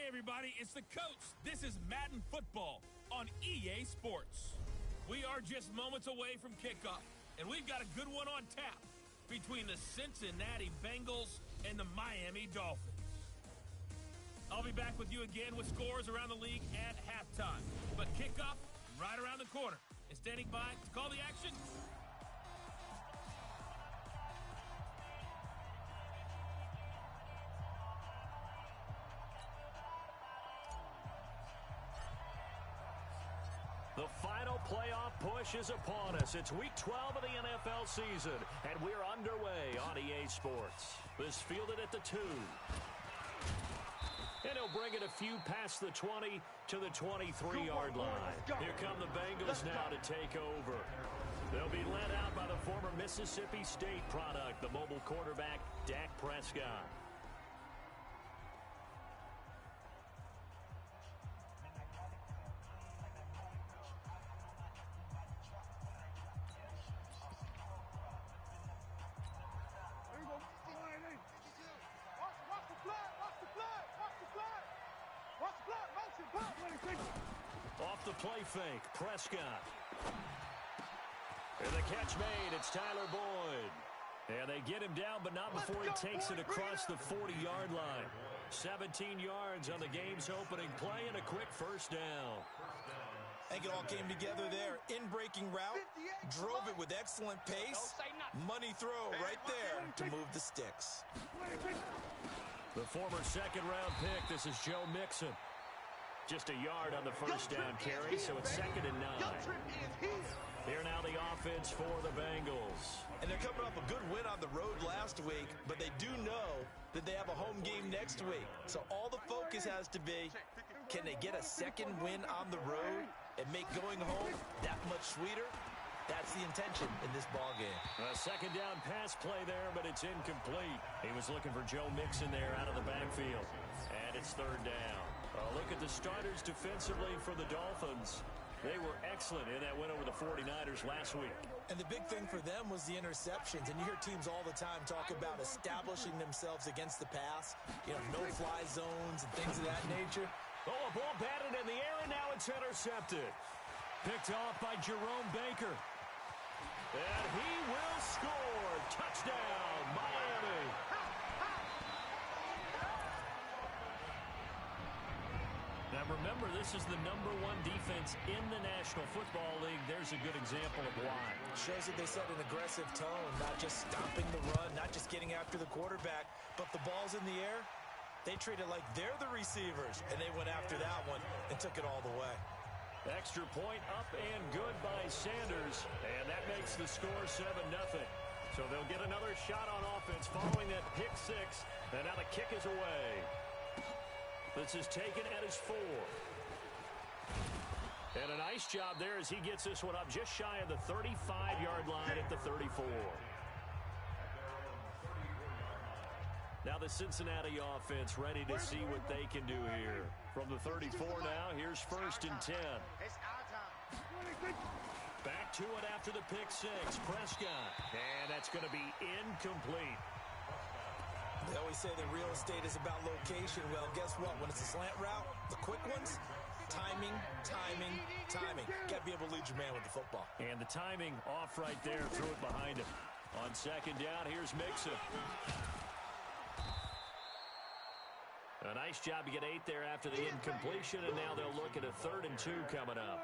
Hey everybody, it's the coach. This is Madden Football on EA Sports. We are just moments away from kickoff, and we've got a good one on tap between the Cincinnati Bengals and the Miami Dolphins. I'll be back with you again with scores around the league at halftime. But kickoff right around the corner. And standing by to call the action, the final playoff push is upon us. It's week 12 of the NFL season, and we're underway on EA Sports. This fielded at the 2. And he'll bring it a few past the 20 to the 23-yard line. Here come the Bengals now to take over. They'll be led out by the former Mississippi State product, the mobile quarterback, Dak Prescott. Off the play fake, Prescott. And the catch made, it's Tyler Boyd. And they get him down, but not before he takes it across the 40-yard line. 17 yards on the game's opening play and a quick first down. I think it all came together there. In-breaking route, drove it with excellent pace. Money throw right there to move the sticks. The former second-round pick, this is Joe Mixon. Just a yard on the first down carry, so it's 2nd and 9. Here now the offense for the Bengals. And they're coming off a good win on the road last week, but they do know that they have a home game next week. So all the focus has to be, can they get a second win on the road and make going home that much sweeter? That's the intention in this ballgame. A second down pass play there, but it's incomplete. He was looking for Joe Mixon there out of the backfield. And it's 3rd down. A look at the starters defensively for the Dolphins. They were excellent in that win over the 49ers last week. And the big thing for them was the interceptions. And you hear teams all the time talk about establishing themselves against the pass. You know, no-fly zones and things of that nature. Oh, a ball batted in the air, and now it's intercepted. Picked off by Jerome Baker. And he will score. Touchdown, Miami. Now remember, this is the #1 defense in the National Football League. There's a good example of why. Shows that they set an aggressive tone, not just stopping the run, not just getting after the quarterback, but the ball's in the air. They treat it like they're the receivers, and they went after that one and took it all the way. Extra point up and good by Sanders, and that makes the score 7-0. So they'll get another shot on offense following that pick 6, and now the kick is away. This is taken at his 4. And a nice job there as he gets this one up just shy of the 35-yard line at the 34. Now the Cincinnati offense ready to see what they can do here. From the 34 now, here's 1st and 10. Back to it after the pick 6. Prescott. And that's going to be incomplete. They always say that real estate is about location. Well, guess what? When it's a slant route, the quick ones, timing, timing, timing. Got to be able to lead your man with the football. And the timing off right there. Threw it behind him. On 2nd down, here's Mixon. A nice job to get 8 there after the incompletion, and now they'll look at a 3rd and 2 coming up.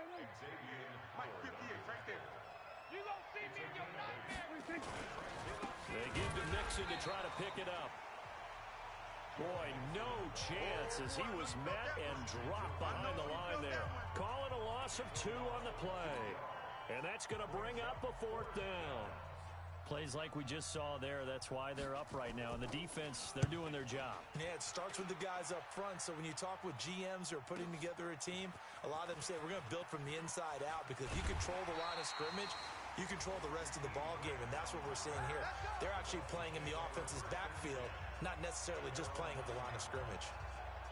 They give to Mixon to try to pick it up. Boy, no chance as he was met and dropped behind the line there. Calling a loss of 2 on the play. And that's going to bring up a 4th down. Plays like we just saw there, that's why they're up right now. And the defense, they're doing their job. Yeah, it starts with the guys up front. So when you talk with GMs who are putting together a team, a lot of them say we're going to build from the inside out, because if you control the line of scrimmage, you control the rest of the ball game, and that's what we're seeing here. They're actually playing in the offense's backfield, not necessarily just playing at the line of scrimmage.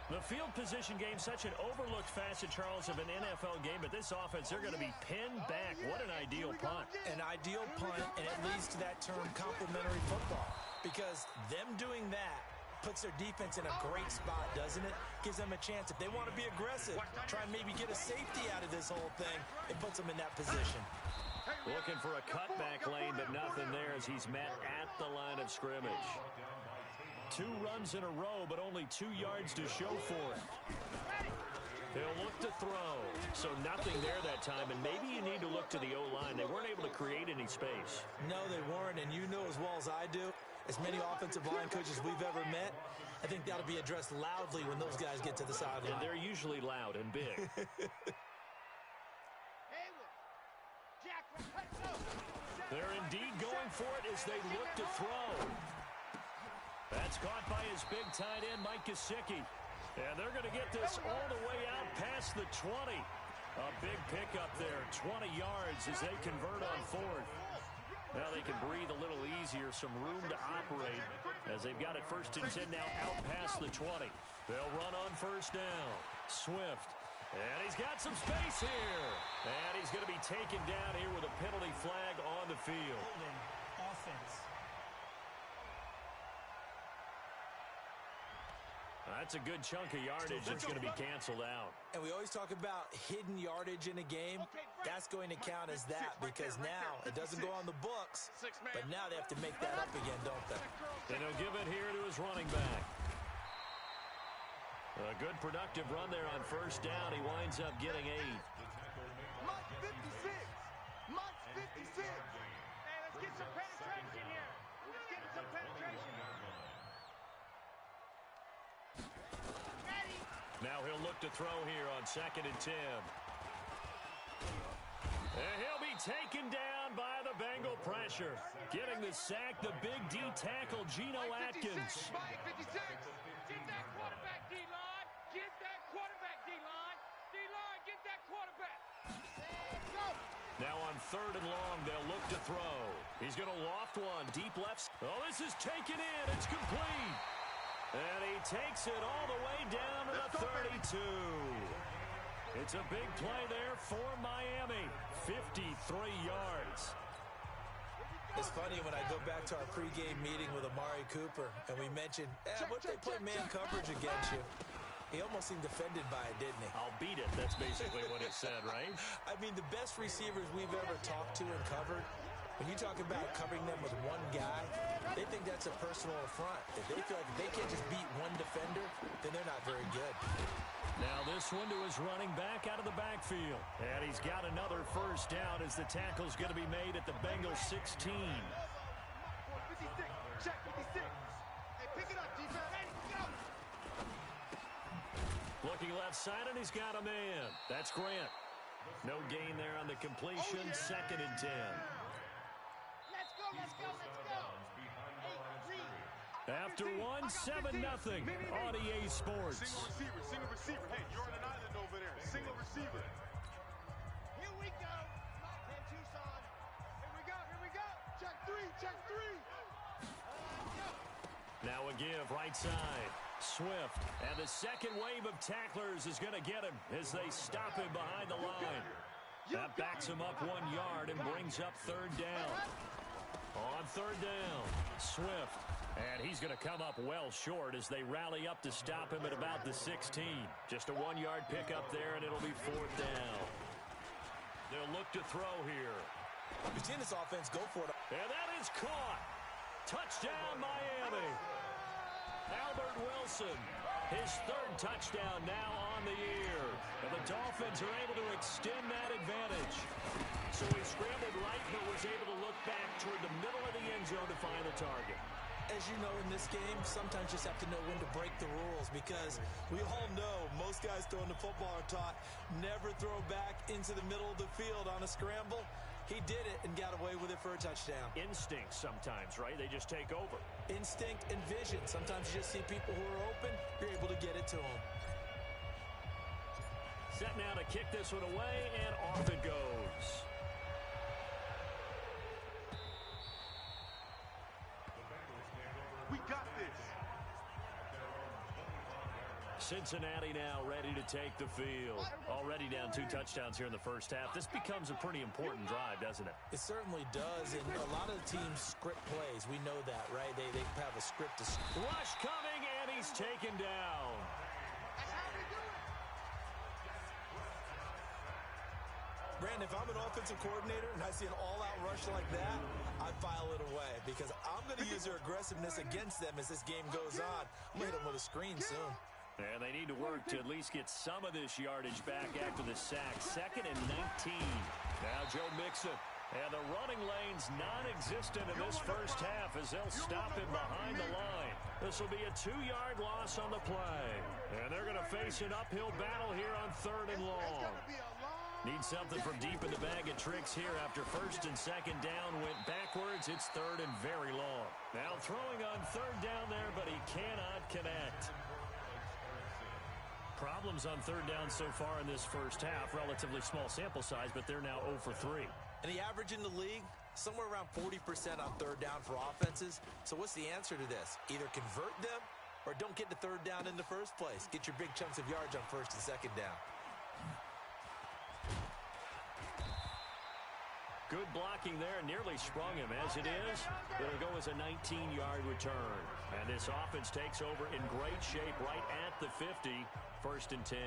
The field position game, such an overlooked facet, Charles, of an NFL game, but this offense, they're going to be pinned back. What an ideal punt. An ideal punt, and it leads to that term complementary football, because them doing that puts their defense in a great spot, doesn't it? gives them a chance. If they want to be aggressive, try and maybe get a safety out of this whole thing, it puts them in that position. Looking for a cutback lane, but nothing there as he's met at the line of scrimmage. 2 runs in a row, but only 2 yards to show for it. He'll look to throw. So nothing there that time, and maybe you need to look to the O-line. They weren't able to create any space. No, they weren't, and you know as well as I do, as many offensive line coaches we've ever met, I think that'll be addressed loudly when those guys get to the sideline. And they're usually loud and big. They're indeed going for it as they look to throw. That's caught by his big tight end, Mike Gesicki. And they're going to get this all the way out past the 20. A big pickup there, 20 yards as they convert on 4th. Now they can breathe a little easier, some room to operate as they've got it 1st and 10 now out past the 20. They'll run on 1st down. Swift. And he's got some space here. And he's going to be taken down here with a penalty flag on the field. Offense. That's a good chunk of yardage that's going to be canceled out. And we always talk about hidden yardage in a game. That's going to count as that because now it doesn't go on the books, but now they have to make that up again, don't they? And he'll give it here to his running back. A good productive run there on 1st down. He winds up getting 8. Mike 56. Mike 56. Hey, let's get some penetration here. Let's get some penetration. Now he'll look to throw here on 2nd and 10. And he'll be taken down by the Bengal pressure. Getting the sack, the big D tackle, Geno Atkins. Mike 56. Get that quarterback, D-line. Get that quarterback, D-line. D-line, get that quarterback. Go. Now on 3rd and long, they'll look to throw. He's going to loft one, deep left. Oh, this is taken in. It's complete. And he takes it all the way down to the 32. It's a big play there for Miami. 53 yards. It's funny when I go back to our pregame meeting with Amari Cooper, and we mentioned, what they play man coverage against you. He almost seemed offended by it, didn't he? I'll beat it. That's basically what he said, right? I mean, the best receivers we've ever talked to and covered, when you talk about covering them with one guy, they think that's a personal affront. If they feel like they can't just beat one defender, then they're not very good. Now this one to his running back out of the backfield. And he's got another 1st down as the tackle's going to be made at the Bengals 16. 56. Check 56. Hey, pick it up, defense. Hey, pick it up. Looking left side, and he's got a man. That's Grant. No gain there on the completion. 2nd and 10. Let's go, let's go, let's go. After 1-7-0 on EA Sports. Single receiver. Hey, you're on an island over there. Single receiver. Here we go. Mountain Tucson. Here we go. Check 3. Now a give right side. Swift. And the second wave of tacklers is going to get him as they stop him behind the line. That backs him up 1 yard and brings up 3rd down. On 3rd down, Swift. And he's going to come up well short as they rally up to stop him at about the 16. Just a 1-yard pickup there, and it'll be 4th down. They'll look to throw here. You've seen this offense go for it. And that is caught. Touchdown, Miami. Albert Wilson, his 3rd touchdown now on the year. And the Dolphins are able to extend that advantage. So he scrambled right, but was able to look back toward the middle of the end zone to find the target. As you know, in this game, sometimes you just have to know when to break the rules because we all know most guys throwing the football are taught never throw back into the middle of the field on a scramble. He did it and got away with it for a touchdown. Instinct sometimes, right? They just take over. Instinct and vision. Sometimes you just see people who are open, you're able to get it to them. Set now to kick this one away, and off it goes. We got this. Cincinnati now ready to take the field. Already down 2 touchdowns here in the first half. This becomes a pretty important drive, doesn't it? It certainly does, and a lot of the teams script plays. We know that, right? They have a script. Rush coming, and he's taken down. Brandon, if I'm an offensive coordinator and I see an all-out rush like that, I file it away because I'm going to use their aggressiveness against them as this game goes on. I'm going to hit them with a screen soon. And they need to work to at least get some of this yardage back after the sack. 2nd and 19. Now Joe Mixon. And the running lane's non-existent in this first half as they'll stop him behind the line. This will be a 2-yard loss on the play. And they're going to face an uphill battle here on 3rd and long. Need something from deep in the bag of tricks here after 1st and 2nd down went backwards. It's 3rd and very long. Now throwing on 3rd down there, but he cannot connect. Problems on 3rd down so far in this first half. Relatively small sample size, but they're now 0 for 3. And the average in the league, somewhere around 40% on 3rd down for offenses. So what's the answer to this? Either convert them or don't get to 3rd down in the first place. Get your big chunks of yards on 1st and 2nd down. Good blocking there, nearly sprung him. As it is, it'll go as a 19-yard return. And this offense takes over in great shape right at the 50, 1st and 10.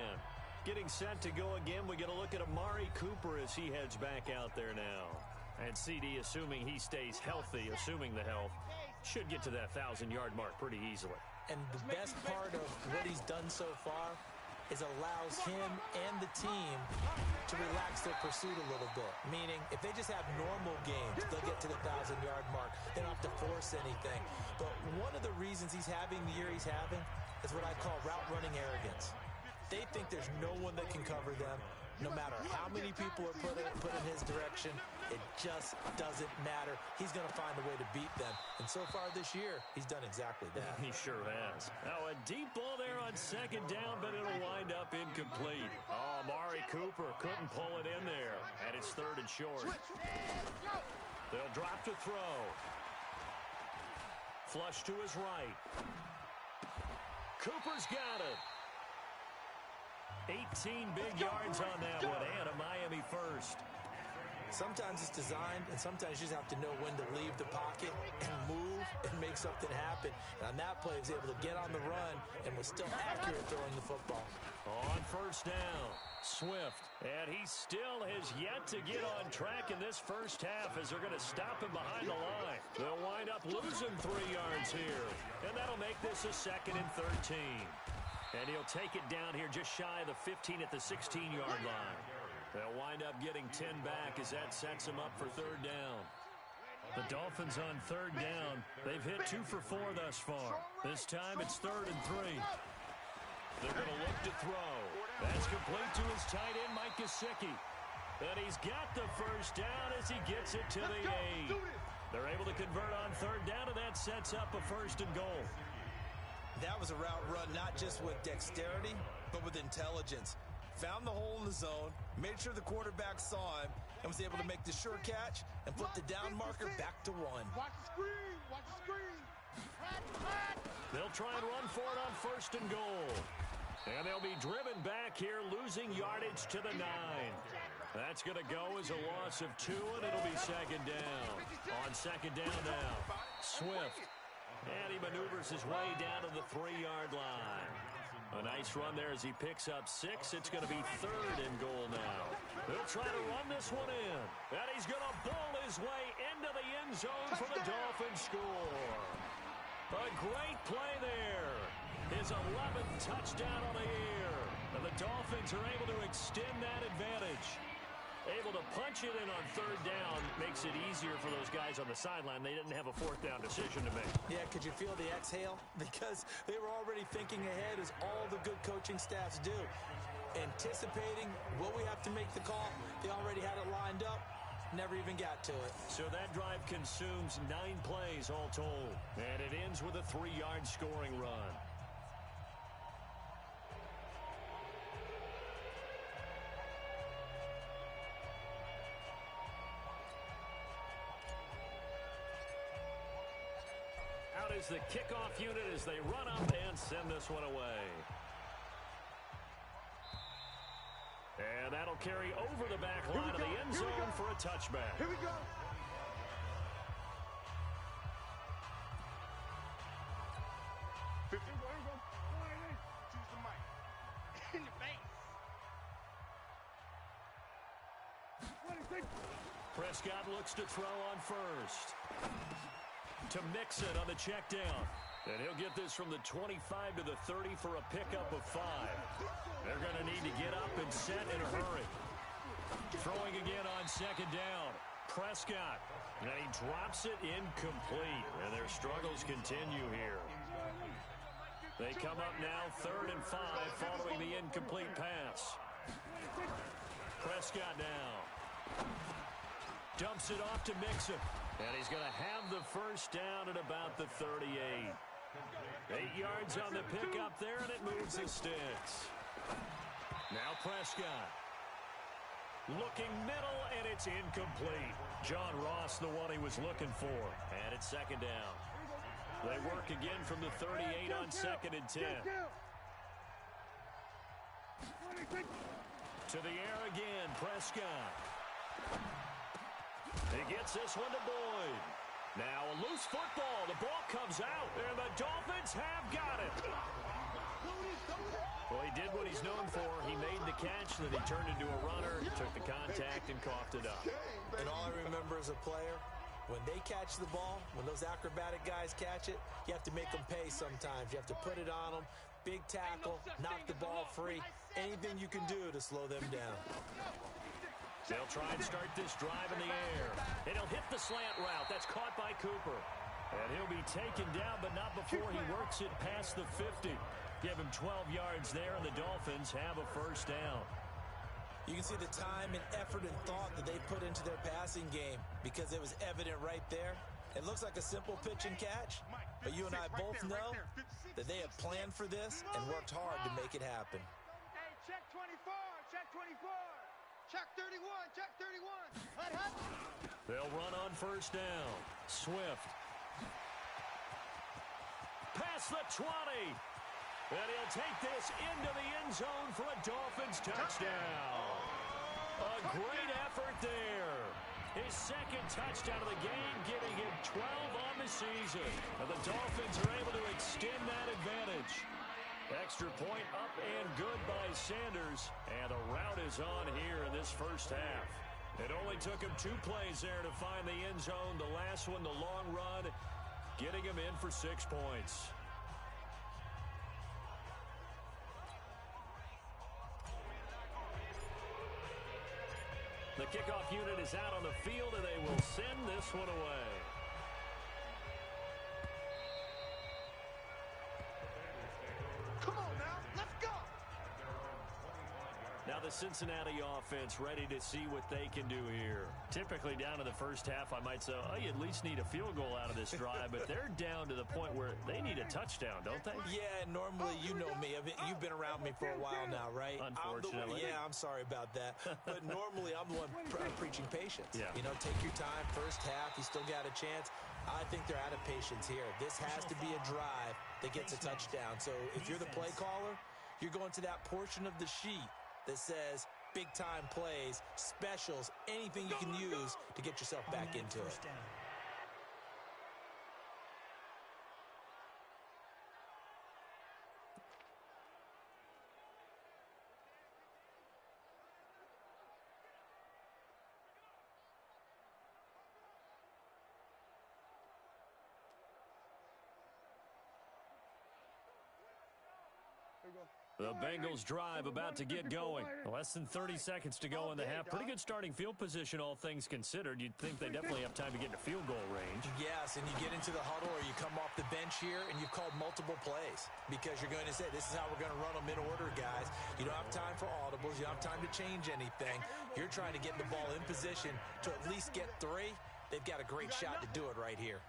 Getting set to go again, we get a look at Amari Cooper as he heads back out there now. And CD, assuming he stays healthy, assuming the health, should get to that 1,000-yard mark pretty easily. And the best part of what he's done so far is allows him and the team to relax their pursuit a little bit. Meaning, if they just have normal games, they'll get to the 1,000-yard mark. They don't have to force anything. But one of the reasons he's having the year he's having is what I call route running arrogance. They think there's no one that can cover them. No matter how many people are put in his direction, it just doesn't matter. He's going to find a way to beat them. And so far this year, he's done exactly that. He sure has. Now a deep ball there on 2nd down, but it'll wind up incomplete. Oh, Amari Cooper couldn't pull it in there. And it's 3rd and short. They'll drop to throw. Flush to his right. Cooper's got it. 18 big yards on that one, and a Miami first. Sometimes it's designed, and sometimes you just have to know when to leave the pocket and move and make something happen. And on that play, he was able to get on the run and was still accurate throwing the football. On 1st down, Swift. And he still has yet to get on track in this first half as they're going to stop him behind the line. They'll wind up losing 3 yards here. And that'll make this a 2nd and 13. And he'll take it down here just shy of the 15 at the 16-yard line. They'll wind up getting 10 back as that sets them up for 3rd down. The Dolphins on 3rd down. They've hit 2 for 4 thus far. This time it's 3rd and 3. They're going to look to throw. That's complete to his tight end, Mike Gesicki. And he's got the first down as he gets it to the 8. They're able to convert on 3rd down, and that sets up a 1st and goal. That was a route run not just with dexterity, but with intelligence. Found the hole in the zone, made sure the quarterback saw him, and was able to make the sure catch and put the down marker back to 1. Watch the screen. Watch the screen. They'll try and run for it on 1st and goal. And they'll be driven back here, losing yardage to the 9. That's going to go as a loss of 2, and it'll be 2nd down. On 2nd down now, Swift. And he maneuvers his way down to the 3-yard line. A nice run there as he picks up 6. It's going to be 3rd and goal now. He'll try to run this one in. And he's going to bowl his way into the end zone for the Dolphins score. A great play there. His 11th touchdown on the year. And the Dolphins are able to extend that advantage. Able to punch it in on 3rd down makes it easier for those guys on the sideline. They didn't have a 4th down decision to make. Yeah, could you feel the exhale? Because they were already thinking ahead as all the good coaching staffs do. Anticipating, will we have to make the call? They already had it lined up. Never even got to it. So that drive consumes 9 plays all told. And it ends with a 3-yard scoring run. Out is the kickoff unit as they run up and send this one away. And that'll carry over the back line of the end zone for a touchback. Here we go. Choose the mic. In your face. Prescott looks to throw on first. To Mixon on the check down. And he'll get this from the 25 to the 30 for a pickup of 5. They're going to need to get up and set in a hurry. Throwing again on second down. Prescott. And he drops it incomplete. And their struggles continue here. They come up now 3rd and 5 following the incomplete pass. Prescott now. Dumps it off to Mixon. And he's going to have the first down at about the 38. 8 yards on the pickup there, and it moves the sticks. Now Prescott. Looking middle, and it's incomplete. John Ross, the one he was looking for. And it's second down. They work again from the 38 on 2nd and 10. To the air again, Prescott. He gets this one to Boyd. Now a loose football. The ball comes out, and the Dolphins have got it. Well, he did what he's known for. He made the catch, then he turned into a runner, took the contact, and coughed it up. And all I remember as a player, when they catch the ball, when those acrobatic guys catch it, you have to make them pay sometimes. You have to put it on them, big tackle, knock the ball free, anything you can do to slow them down. They'll try and start this drive in the air. And he'll hit the slant route. That's caught by Cooper. And he'll be taken down, but not before he works it past the 50. Give him 12 yards there, and the Dolphins have a first down. You can see the time and effort and thought that they put into their passing game because it was evident right there. It looks like a simple pitch and catch, but you and I both know that they have planned for this and worked hard to make it happen. Hey, check 24, check 24. Check 31, check 31. They'll run on first down. Swift. Past the 20. And he'll take this into the end zone for a Dolphins touchdown. A great effort there. His second touchdown of the game, giving him 12 on the season. And the Dolphins are able to extend that advantage. Extra point up and good by Sanders. And the route is on here in this first half. It only took him 2 plays there to find the end zone. The last one, the long run, getting him in for 6 points. The kickoff unit is out on the field, and they will send this one away. Come on now, let's go. Now the Cincinnati offense ready to see what they can do here. Typically down to the first half, I might say, oh, you at least need a field goal out of this drive, but they're down to the point where they need a touchdown, don't they? Yeah, normally, you know me. You've been around me for a while now, right? Unfortunately. I'm sorry about that. But normally, I'm the one preaching patience. Yeah. You know, take your time. First half, you still got a chance. I think they're out of patience here. This has to be a drive that gets a touchdown. So if you're the play caller, you're going to that portion of the sheet that says big-time plays, specials, anything you can use to get yourself back into it. The Bengals drive about to get going. Less than 30 seconds to go in the half. Pretty good starting field position, all things considered. You'd think they definitely have time to get into field goal range. Yes, and you get into the huddle or you come off the bench here and you've called multiple plays because you're going to say, this is how we're going to run them in order, guys. You don't have time for audibles. You don't have time to change anything. You're trying to get the ball in position to at least get 3. They've got a great shot to do it right here.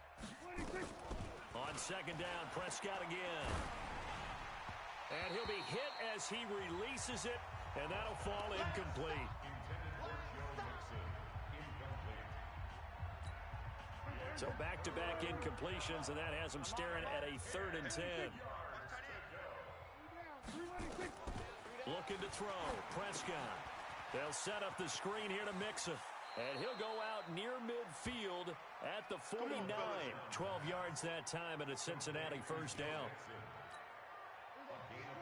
On second down, Prescott again. And he'll be hit as he releases it, and that'll fall incomplete. So back-to-back incompletions, and that has him staring at a 3rd and 10. Looking to throw, Prescott. They'll set up the screen here to Mixon. And he'll go out near midfield at the 49. 12 yards that time, and a Cincinnati first down.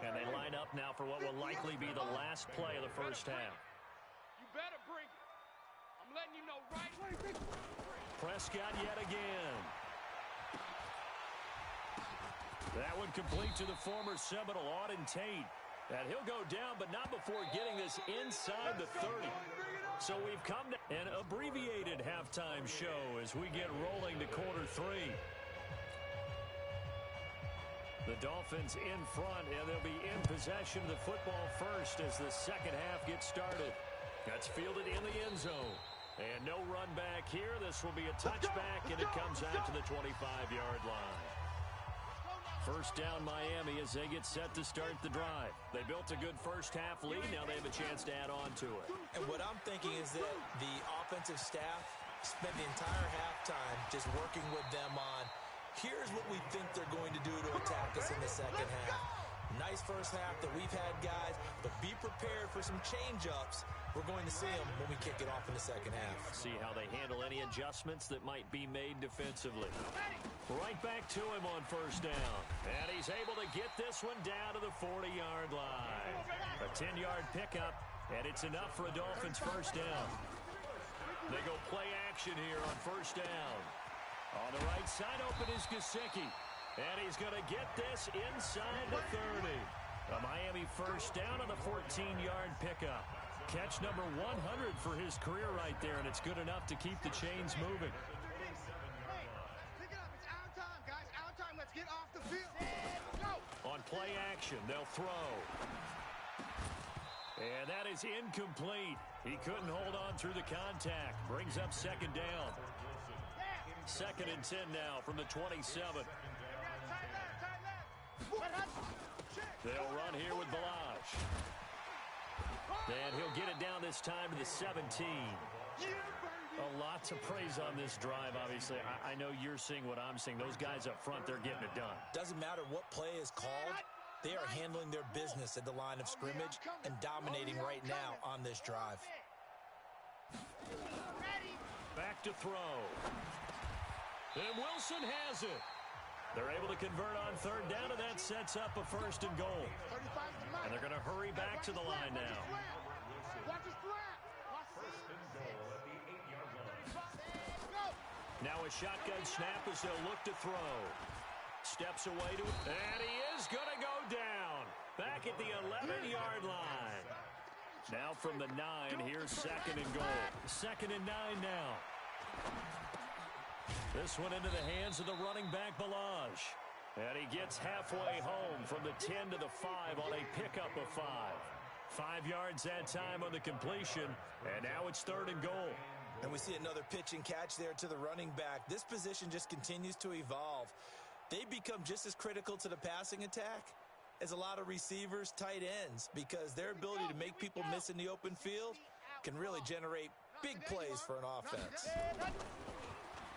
And they line up now for what will likely be the last play of the first half. You better bring it. I'm letting you know right. Prescott yet again. That one complete to the former Seminole, Auden Tate. And he'll go down, but not before getting this inside the 30. So we've come to an abbreviated halftime show as we get rolling to quarter 3. The Dolphins in front, and they'll be in possession of the football first as the second half gets started. That's fielded in the end zone. And no run back here. This will be a touchback, and it comes out to the 25-yard line. First down Miami as they get set to start the drive. They built a good first half lead. Now they have a chance to add on to it. And what I'm thinking is that the offensive staff spent the entire halftime just working with them on, here's what we think they're going to do to attack us in the second half. Nice first half that we've had, guys, but be prepared for some change-ups. We're going to see them when we kick it off in the second half. See how they handle any adjustments that might be made defensively. Right back to him on first down. And he's able to get this one down to the 40-yard line. A 10-yard pickup, and it's enough for a Dolphins first down. They go play action here on first down. On the right side, open is Gesicki. And he's going to get this inside the 30. A Miami first down on the 14-yard pickup. Catch number 100 for his career right there, and it's good enough to keep the chains moving. Hey, pick it up. It's our time, guys. Our time. Let's get off the field. Go. On play action, they'll throw. And that is incomplete. He couldn't hold on through the contact. Brings up second down. Second and 10 now from the 27. They'll run here with Balaj. And he'll get it down this time to the 17. A lot to praise on this drive, obviously. I know you're seeing what I'm seeing. Those guys up front, they're getting it done. Doesn't matter what play is called. They are handling their business at the line of scrimmage and dominating right now on this drive. Back to throw. And Wilson has it. They're able to convert on third down, and that sets up a first and goal. And they're going to hurry back to the line now. Now a shotgun snap as they'll look to throw. Steps away to it, and he is going to go down. Back at the 11-yard line. Now from the 9, here's second and goal. Second and 9 now. This one into the hands of the running back, Balaj. And he gets halfway home from the 10 to the 5 on a pickup of 5. 5 yards that time on the completion, and now it's third and goal. And we see another pitch and catch there to the running back. This position just continues to evolve. They become just as critical to the passing attack as a lot of receivers, tight ends, because their ability to make people miss in the open field can really generate big plays for an offense.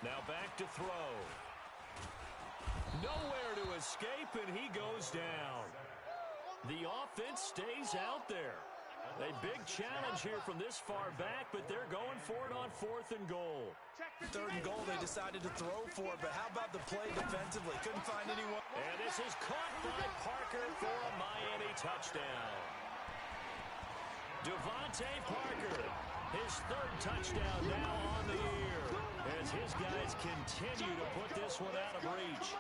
Now back to throw. Nowhere to escape, and he goes down. The offense stays out there. A big challenge here from this far back, but they're going for it on fourth and goal. Third and goal, they decided to throw for it, but how about the play defensively? Couldn't find anyone. And this is caught by Parker for a Miami touchdown. Devontae Parker, his third touchdown now on the year, as his guys continue to put this one out of reach.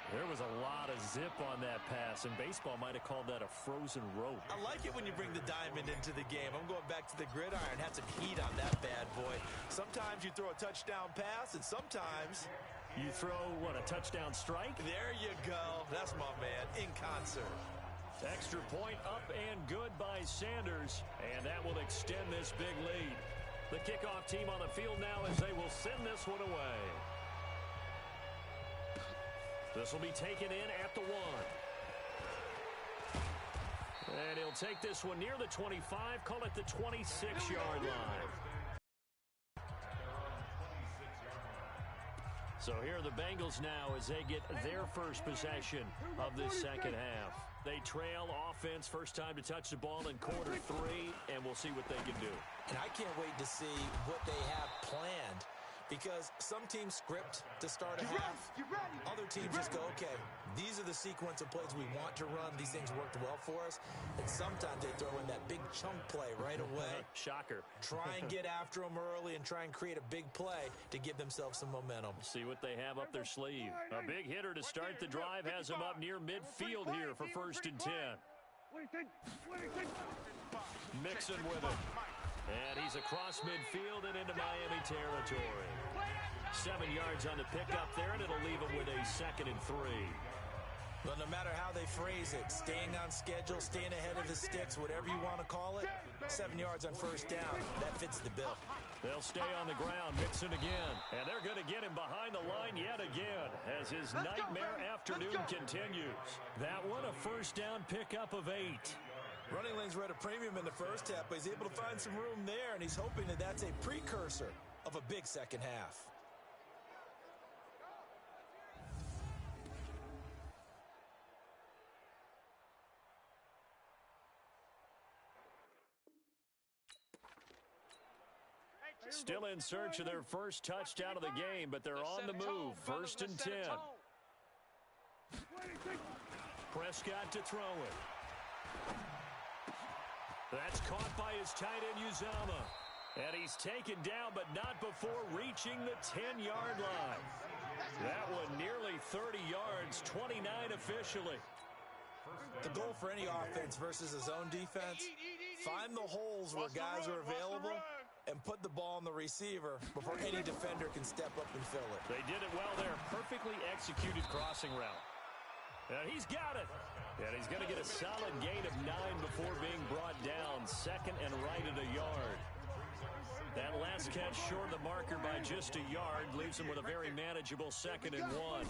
There was a lot of zip on that pass, and baseball might have called that a frozen rope. I like it when you bring the diamond into the game. I'm going back to the gridiron. Had some heat on that bad boy. Sometimes you throw a touchdown pass, and sometimes you throw, what, a touchdown strike? There you go. That's my man, in concert. Extra point up and good by Sanders, and that will extend this big lead. The kickoff team on the field now as they will send this one away. This will be taken in at the 1. And he'll take this one near the 25, call it the 26-yard line. So here are the Bengals now as they get their first possession of this second half. They trail offense, first time to touch the ball in quarter 3, and we'll see what they can do. And I can't wait to see what they have planned, because some teams script to start a half. Other teams just go, okay, these are the sequence of plays we want to run. These things worked well for us. And sometimes they throw in that big chunk play right away. Shocker. Try and get after them early and try and create a big play to give themselves some momentum. See what they have up their sleeve. A big hitter to start the drive has him up near midfield here for 1st and 10. Mixon with it. And he's across midfield and into Miami territory. 7 yards on the pickup there, and it'll leave him with a 2nd and 3. Well, no matter how they phrase it, staying on schedule, staying ahead of the sticks, whatever you want to call it, 7 yards on 1st down, that fits the bill. They'll stay on the ground, Mixon again. And they're going to get him behind the line yet again as his nightmare afternoon continues. That one, a 1st down pickup of 8. Running lanes were at a premium in the first half, but he's able to find some room there, and he's hoping that that's a precursor of a big second half. Still in search of their first touchdown of the game, but they're on the move. 1st and 10. Prescott to throw it. That's caught by his tight end, Uzama. And he's taken down, but not before reaching the 10-yard line. That one nearly 30 yards, 29 officially. The goal for any offense versus his own defense, find the holes where guys are available and put the ball on the receiver before any defender can step up and fill it. They did it well there. Perfectly executed crossing route. And he's got it. And he's going to get a solid gain of 9 before being brought down. 2nd and right at a yard. That last catch short of the marker by just a yard leaves him with a very manageable 2nd and 1.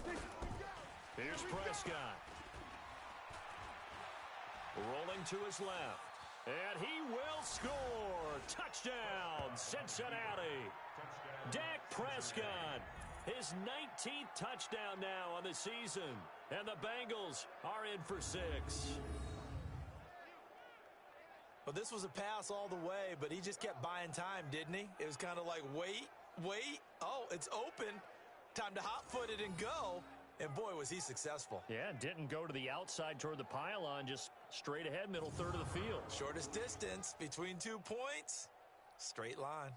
Here's Prescott. Rolling to his left. And he will score. Touchdown, Cincinnati. Dak Prescott. His 19th touchdown now on the season. And the Bengals are in for 6. Well, this was a pass all the way, but he just kept buying time, didn't he? It was kind of like, wait. Oh, it's open. Time to hot-foot it and go. And, boy, was he successful. Yeah, didn't go to the outside toward the pylon, just straight ahead, middle third of the field. Shortest distance between 2 points. Straight line.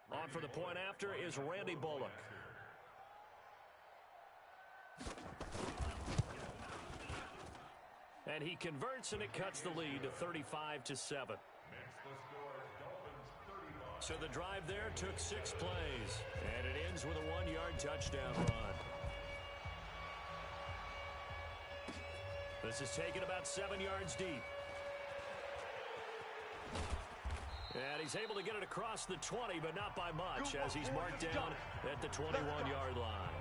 On for the point after is Randy Bullock. And he converts, and it cuts the lead to 35-7. So the drive there took 6 plays, and it ends with a 1-yard touchdown run. This is taken about 7 yards deep. And he's able to get it across the 20, but not by much, as he's marked down at the 21-yard line.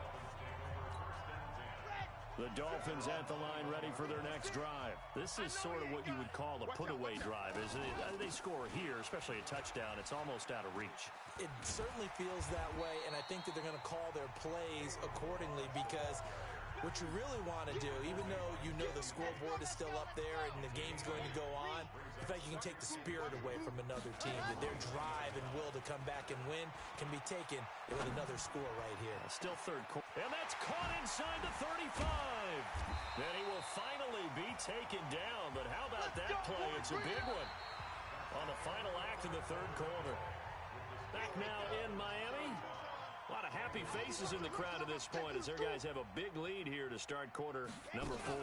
The Dolphins at the line ready for their next drive. This is sort of what you would call a put-away drive, isn't it? They score here, especially a touchdown. It's almost out of reach. It certainly feels that way, and I think that they're going to call their plays accordingly, because what you really want to do, even though you know the scoreboard is still up there and the game's going to go on, in fact, you can take the spirit away from another team, that their drive and will to come back and win can be taken with another score right here. Still third quarter. And that's caught inside the 35. Then he will finally be taken down, but how about that play? It's a big one on the final act of the third quarter. Back now in Miami. A lot of happy faces in the crowd at this point as their guys have a big lead here to start quarter number 4.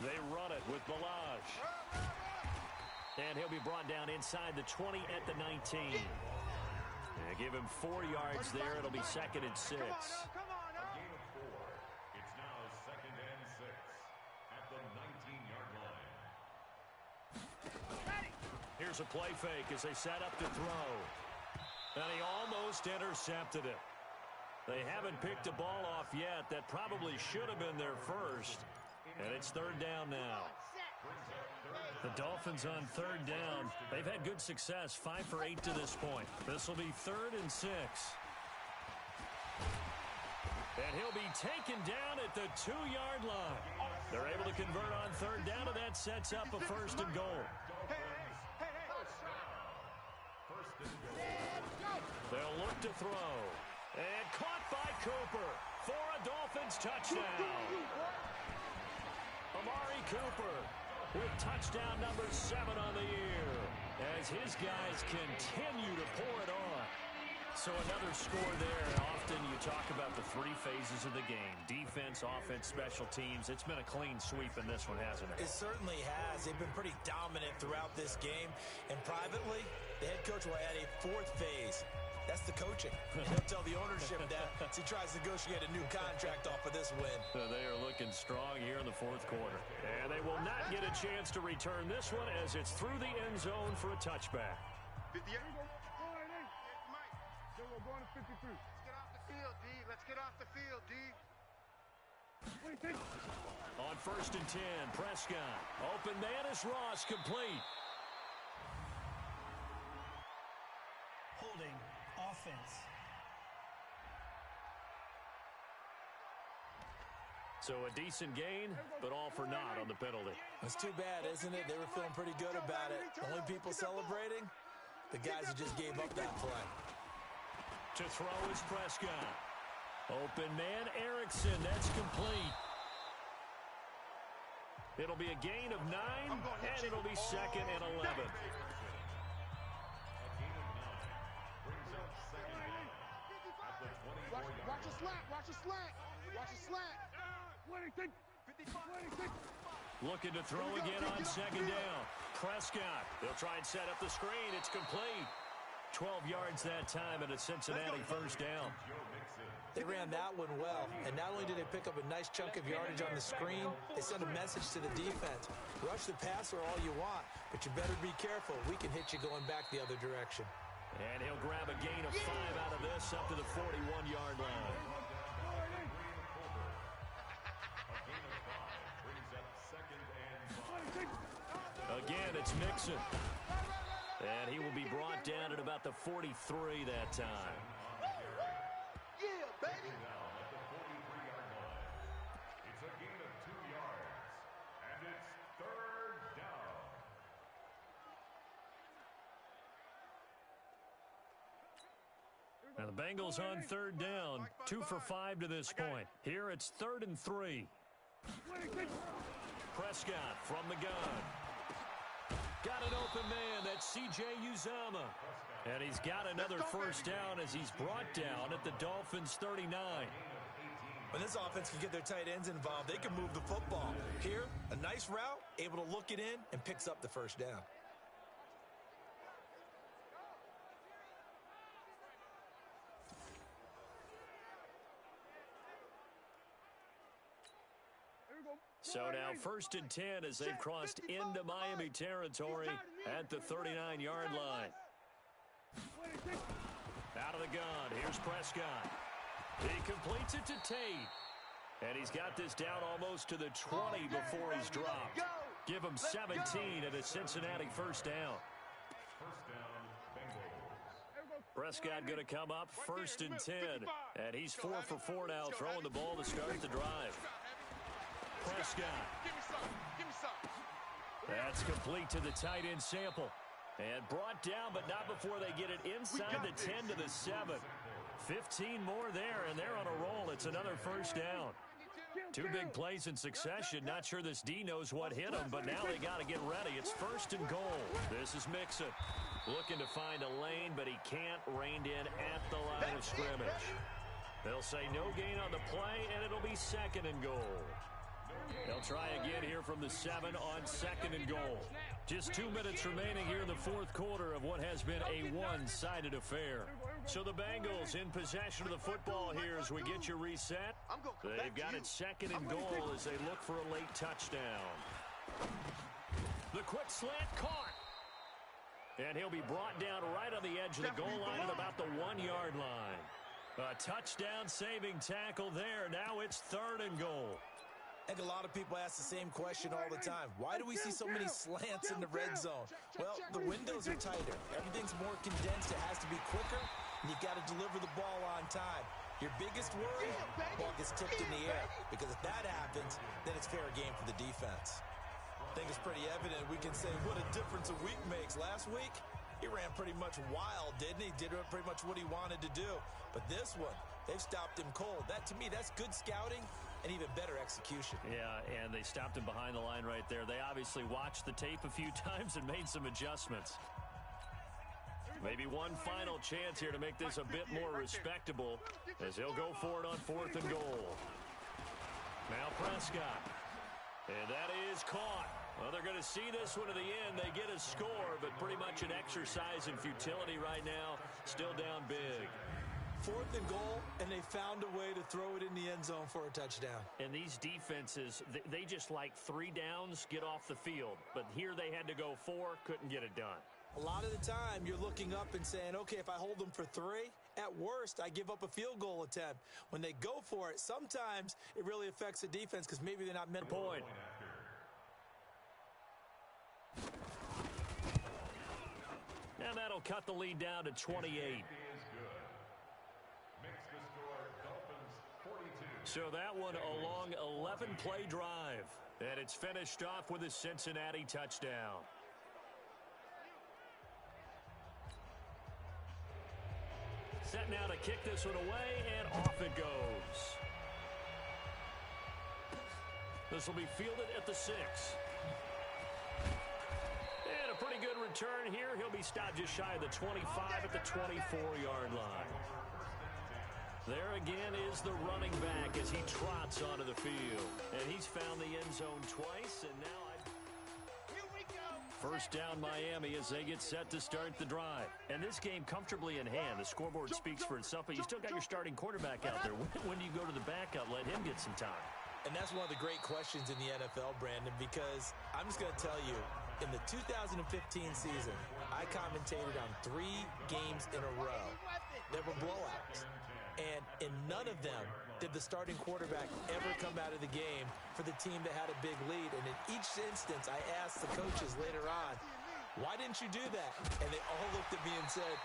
They run it with Balaj. And he'll be brought down inside the 20 at the 19. And give him 4 yards there. It'll be 2nd and 6. Here's a play fake as they set up to throw. And he almost intercepted it. They haven't picked a ball off yet. That probably should have been their first. And it's 3rd down now. The Dolphins on 3rd down. They've had good success, 5 for 8 to this point. This will be 3rd and 6. And he'll be taken down at the 2-yard line. They're able to convert on 3rd down, and that sets up a 1st and goal. to throw. And caught by Cooper for a Dolphins touchdown. Amari Cooper with touchdown number 7 on the year as his guys continue to pour it on. So another score there. Often you talk about the 3 phases of the game. Defense, offense, special teams. It's been a clean sweep in this one, hasn't it? It certainly has. They've been pretty dominant throughout this game. And privately, the head coach will add a 4th phase. That's the coaching. And he'll tell the ownership that as he tries to negotiate a new contract off of this win. They are looking strong here in the 4th quarter. And they will not get a chance to return this one as it's through the end zone for a touchback. 58. We're going to 53. Let's get off the field, D. Let's get off the field, D. On 1st and 10, Prescott. Open man is Ross, complete. Holding offense. So a decent gain, but all for naught on the penalty. It's too bad, isn't it? They were feeling pretty good about it. The only people celebrating, the guys who just gave up that play. To throw is Prescott. Open man, Erickson. That's complete. It'll be a gain of 9, and it'll be 2nd and 11. Watch a slant. Watch a slant. Watch a slant. 26. 56. Looking to throw again on 2nd down. Prescott. They'll try and set up the screen. It's complete. 12 yards that time and a Cincinnati 1st down. They ran that one well, and not only did they pick up a nice chunk of yardage on the screen, they sent a message to the defense. Rush the passer all you want, but you better be careful. We can hit you going back the other direction. And he'll grab a gain of 5 out of this up to the 41-yard line. Again, it's Mixon. And he will be brought down at about the 43 that time. Yeah, baby. It's a gain of 2 yards, and it's 3rd down. And the Bengals on 3rd down. 2 for 5 to this point. Here it's 3rd and 3. Prescott from the gun. Got an open man. That's C.J. Uzomah. And he's got another 1st down as he's brought down at the Dolphins 39. When this offense can get their tight ends involved, they can move the football. Here, a nice route, able to look it in, and picks up the 1st down. So now 1st and 10 as they've crossed into Miami territory at the 39-yard line. Out of the gun, here's Prescott. He completes it to Tate. And he's got this down almost to the 20 before he's dropped. Give him 17 and a Cincinnati 1st down. Prescott going to come up 1st and 10. And he's 4 for 4 now, throwing the ball to start the drive. Prescott. Give me some. That's complete to the tight end Sample. And brought down, but not before they get it inside the 10 to the 7. 15 more there, and they're on a roll. It's another 1st down. 2 big plays in succession. Not sure this D knows what hit him, but now they got to get ready. It's 1st and goal. This is Mixon. Looking to find a lane, but he can't. Reined in at the line of scrimmage. They'll say no gain on the play, and it'll be 2nd and goal. They'll try again here from the 7 on 2nd and goal. Just 2 minutes remaining here in the 4th quarter of what has been a one-sided affair. So the Bengals in possession of the football here as we get you reset. They've got it 2nd and goal as they look for a late touchdown. The quick slant caught. And he'll be brought down right on the edge of the goal line at about the 1-yard line. A touchdown saving tackle there. Now it's 3rd and goal. I think a lot of people ask the same question all the time. Why do we see so many slants in the red zone? Well, the windows are tighter. Everything's more condensed. It has to be quicker, and you've got to deliver the ball on time. Your biggest worry, ball gets tipped in the air, because if that happens, then it's fair game for the defense. I think it's pretty evident. We can say what a difference a week makes. Last week, He ran pretty much wild, didn't he? Did pretty much what he wanted to do. But this one, they've stopped him cold. That, to me, that's good scouting and even better execution. Yeah, and they stopped him behind the line right there. They obviously watched the tape a few times and made some adjustments. Maybe one final chance here to make this a bit more respectable as he'll go for it on 4th and goal. Now Prescott. And that is caught. Well, they're going to see this one to the end. They get a score, but pretty much an exercise in futility right now. Still down big. 4th and goal, and they found a way to throw it in the end zone for a touchdown. And these defenses, they just like 3 downs, get off the field. But here they had to go 4, couldn't get it done. A lot of the time, you're looking up and saying, okay, if I hold them for 3, at worst, I give up a field goal attempt. When they go for it, sometimes it really affects the defense because maybe they're not meant to. Point. And that'll cut the lead down to 28. So that one a long 11-play drive. And it's finished off with a Cincinnati touchdown. Set now to kick this one away, and off it goes. This will be fielded at the 6. And a pretty good return here. He'll be stopped just shy of the 25 at the 24-yard line. There again is the running back as he trots onto the field. And he's found the end zone twice, and now first down Miami as they get set to start the drive. And this game comfortably in hand. The scoreboard speaks for itself, but you still got your starting quarterback out there. When do you go to the backup? Let him get some time. And that's one of the great questions in the NFL, Brandon, because I'm just going to tell you, in the 2015 season, I commentated on 3 games in a row that were blowouts. And in none of them did the starting quarterback ever come out of the game for the team that had a big lead. And in each instance, I asked the coaches later on, why didn't you do that? And they all looked at me and said,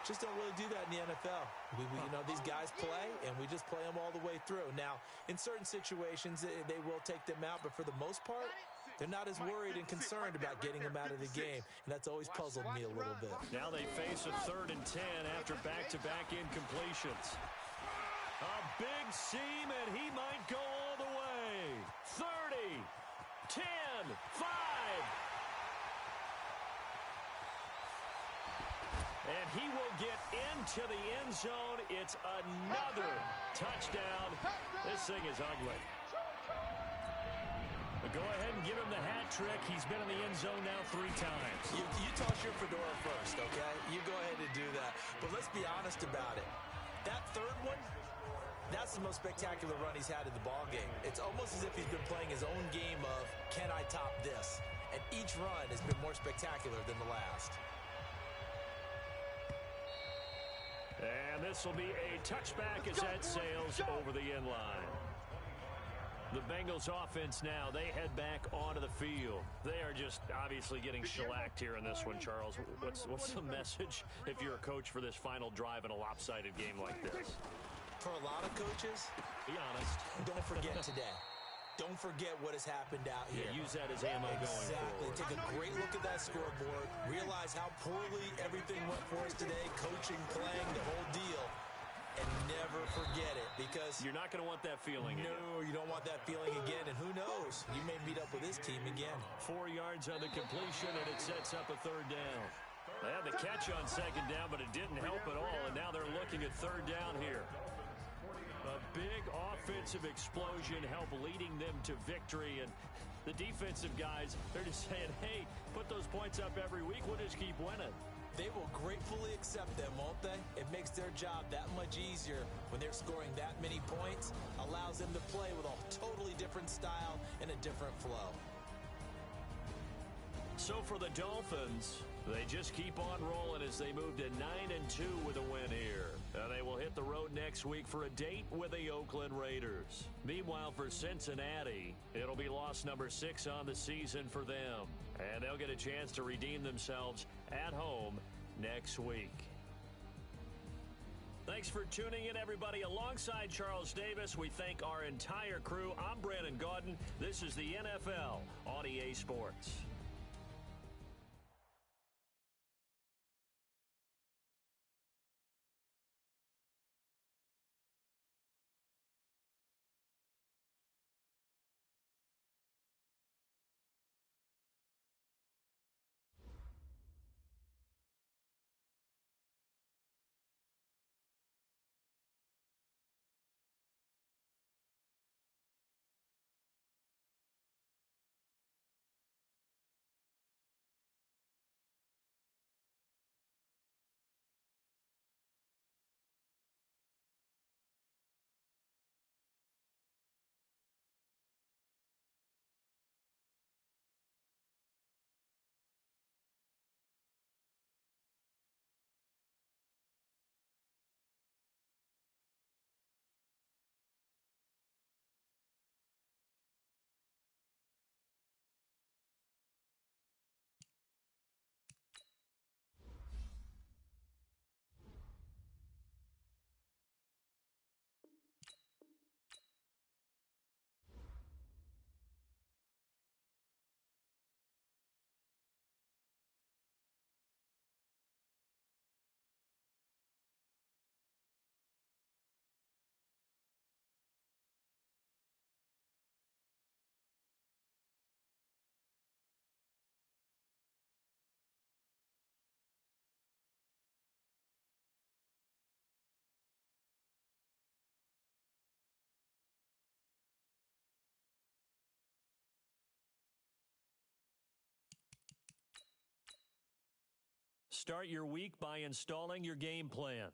just don't really do that in the NFL. You know, these guys play, and we just play them all the way through. Now, in certain situations, they will take them out, but for the most part, they're not as worried and concerned about getting them out of the game, and that's always puzzled me a little bit. Now they face a 3rd and 10 after back-to-back incompletions. A big seam, and he might go all the way. 30, 10, 5. And he will get into the end zone. It's another touchdown. This thing is ugly. But go ahead and give him the hat trick. He's been in the end zone now 3 times. You toss your fedora first, okay? You go ahead and do that. But let's be honest about it. That 3rd one, that's the most spectacular run he's had in the ballgame. It's almost as if he's been playing his own game of, can I top this? And each run has been more spectacular than the last. And this will be a touchback as that sails over the end line. The Bengals offense now, they head back onto the field. They are just obviously getting shellacked here in this one, Charles. What's the message if you're a coach for this final drive in a lopsided game like this? For a lot of coaches, be honest, don't forget today. Don't forget what has happened out here. Yeah, use that as ammo going forward. Take a great look at that scoreboard. Realize how poorly everything went for us today. Coaching, playing, the whole deal. And never forget it, because you're not going to want that feeling again. No, you don't want that feeling again. And who knows? You may meet up with this team again. 4 yards on the completion, and it sets up a 3rd down. They had the catch on 2nd down, but it didn't help at all. And now they're looking at 3rd down here. A big offensive explosion helped leading them to victory. And the defensive guys, they're just saying, hey, put those points up every week. We'll just keep winning. They will gratefully accept them, won't they? It makes their job that much easier when they're scoring that many points. Allows them to play with a totally different style and a different flow. So for the Dolphins, they just keep on rolling as they move to 9-2 with a win here. And they will hit the road next week for a date with the Oakland Raiders. Meanwhile, for Cincinnati, it'll be loss number 6 on the season for them. And they'll get a chance to redeem themselves at home next week. Thanks for tuning in, everybody. Alongside Charles Davis, we thank our entire crew. I'm Brandon Gaudin. This is the NFL on EA Sports. Start your week by installing your game plan.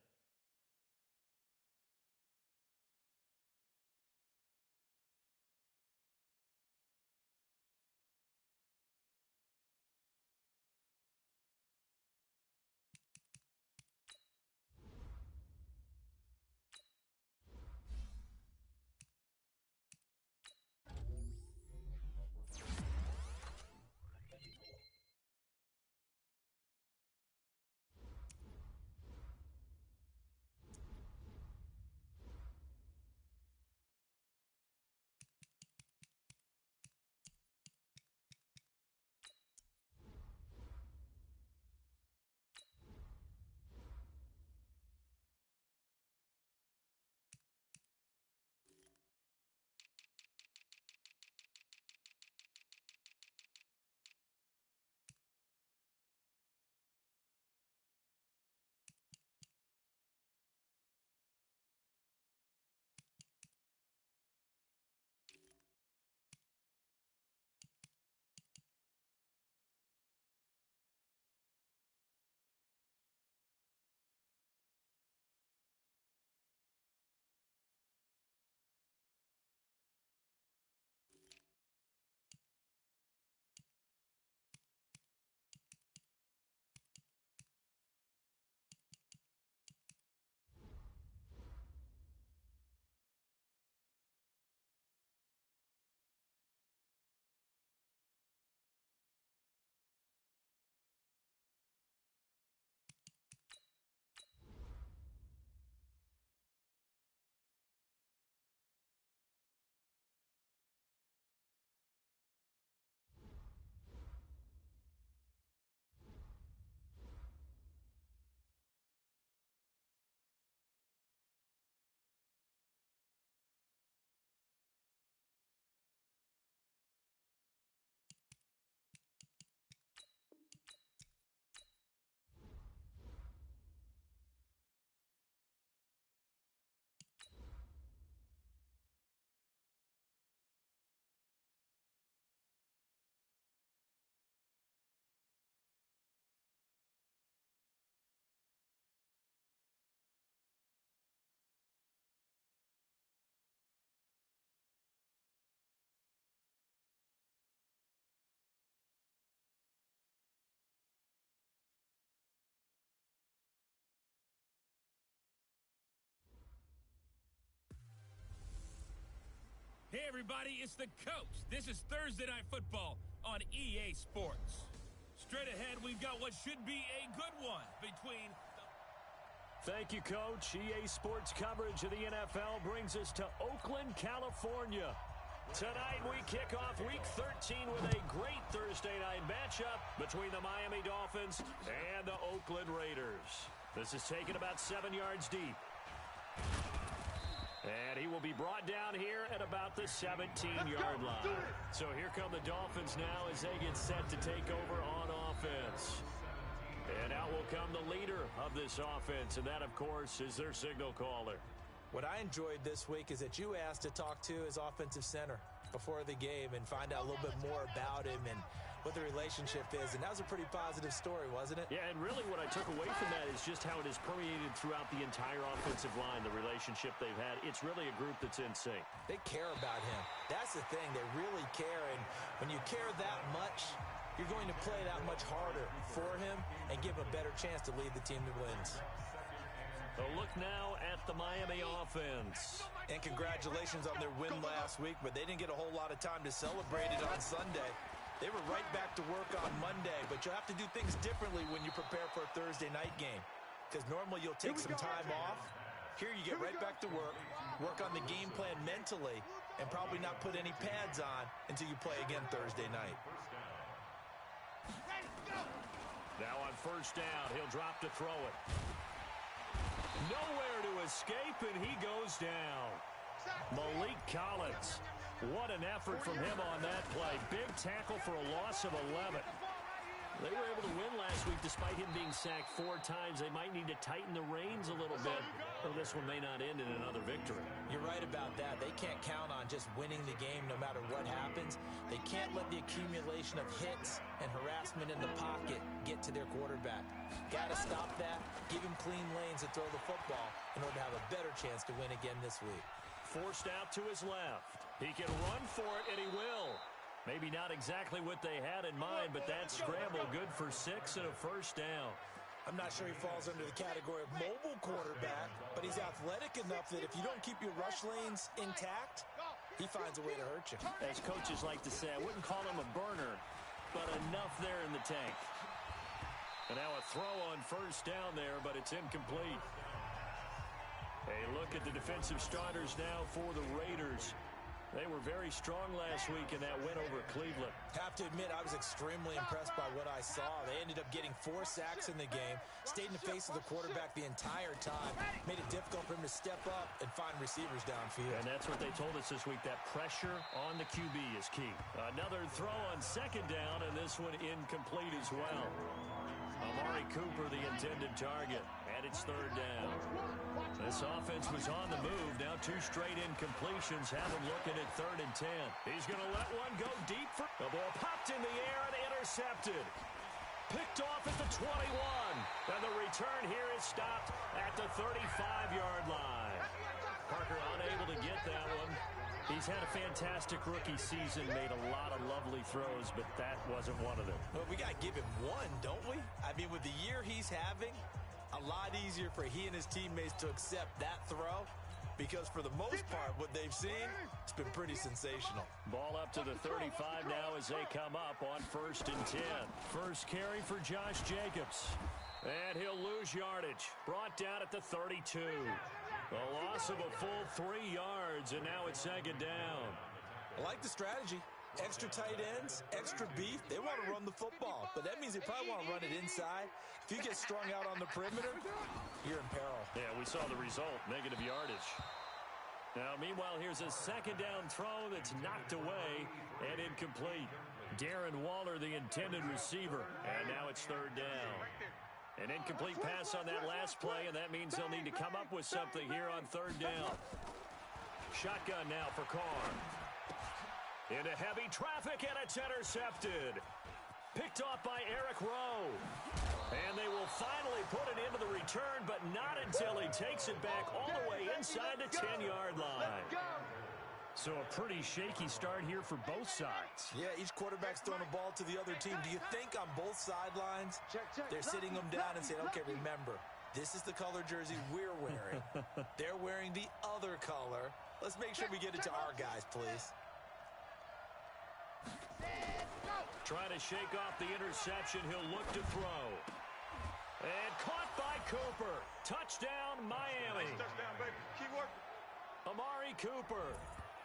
Hey, everybody, it's the coach. This is Thursday Night Football on EA Sports. Straight ahead, we've got what should be a good one between... Thank you, Coach. EA Sports coverage of the NFL brings us to Oakland, California. Tonight, we kick off Week 13 with a great Thursday night matchup between the Miami Dolphins and the Oakland Raiders. This is taken about 7 yards deep. And he will be brought down here at about the 17-yard line. So here come the Dolphins now as they get set to take over on offense. And out will come the leader of this offense, and that, of course, is their signal caller. What I enjoyed this week is that you asked to talk to his offensive center before the game and find out a little bit more about him and what the relationship is. And that was a pretty positive story, wasn't it? Yeah, and really what I took away from that is just how it has permeated throughout the entire offensive line, the relationship they've had. It's really a group that's in sync. They care about him. That's the thing. They really care. And when you care that much, you're going to play that much harder for him and give him a better chance to lead the team that wins. A look now at the Miami offense. And congratulations on their win last week, but they didn't get a whole lot of time to celebrate it on Sunday. They were right back to work on Monday, but you'll have to do things differently when you prepare for a Thursday night game. Because normally you'll take some time off. Here you get right back to work on the game plan mentally, and probably not put any pads on until you play again Thursday night. Now on first down, he'll drop to throw it. Nowhere to escape, and he goes down. Malik Collins. What an effort from him on that play. Big tackle for a loss of 11. They were able to win last week despite him being sacked 4 times. They might need to tighten the reins a little bit, or this one may not end in another victory. You're right about that. They can't count on just winning the game no matter what happens. They can't let the accumulation of hits and harassment in the pocket get to their quarterback. Got to stop that, give him clean lanes to throw the football in order to have a better chance to win again this week. Forced out to his left. He can run for it, and he will. Maybe not exactly what they had in mind, but that scramble good for 6 and a first down. I'm not sure he falls under the category of mobile quarterback, but he's athletic enough that if you don't keep your rush lanes intact, he finds a way to hurt you. As coaches like to say, I wouldn't call him a burner, but enough there in the tank. And now a throw on first down there, but it's incomplete. A look at the defensive starters now for the Raiders. They were very strong last week in that win over Cleveland. Have to admit, I was extremely impressed by what I saw. They ended up getting 4 sacks in the game, stayed in the face of the quarterback the entire time, made it difficult for him to step up and find receivers downfield. And that's what they told us this week, that pressure on the QB is key. Another throw on second down, and this one incomplete as well. Amari Cooper, the intended target, and it's third down. This offense was on the move. Now 2 straight incompletions have him looking at 3rd and 10. He's going to let one go deep. The ball popped in the air and intercepted. Picked off at the 21. And the return here is stopped at the 35-yard line. Parker unable to get that one. He's had a fantastic rookie season, made a lot of lovely throws, but that wasn't one of them. Well, we got to give him one, don't we? I mean, with the year he's having, a lot easier for he and his teammates to accept that throw because for the most part, what they've seen, it's been pretty sensational. Ball up to the 35 now as they come up on 1st and 10. First carry for Josh Jacobs. And he'll lose yardage. Brought down at the 32. A loss of a full 3 yards, and now it's 2nd down. I like the strategy. Extra tight ends, extra beef. They want to run the football, but that means they probably want to run it inside. If you get strung out on the perimeter, you're in peril. Yeah, we saw the result, negative yardage. Now, meanwhile, here's a 2nd down throw that's knocked away and incomplete. Darren Waller, the intended receiver, and now it's 3rd down. An incomplete pass on that last play, and that means they'll need to come up with something here on 3rd down. Shotgun now for Carr. Into heavy traffic, and it's intercepted. Picked off by Eric Rowe. And they will finally put it into the return, but not until he takes it back all the way inside the 10-yard line. So a pretty shaky start here for both sides. Yeah, each quarterback's throwing the ball to the other team. Do you think on both sidelines they're sitting them down and saying, okay, remember, this is the color jersey we're wearing. They're wearing the other color. Let's make sure we get it to our guys, please. Trying to shake off the interception. He'll look to throw. And caught by Cooper. Touchdown, Miami. Touchdown, baby. Keep working. Amari Cooper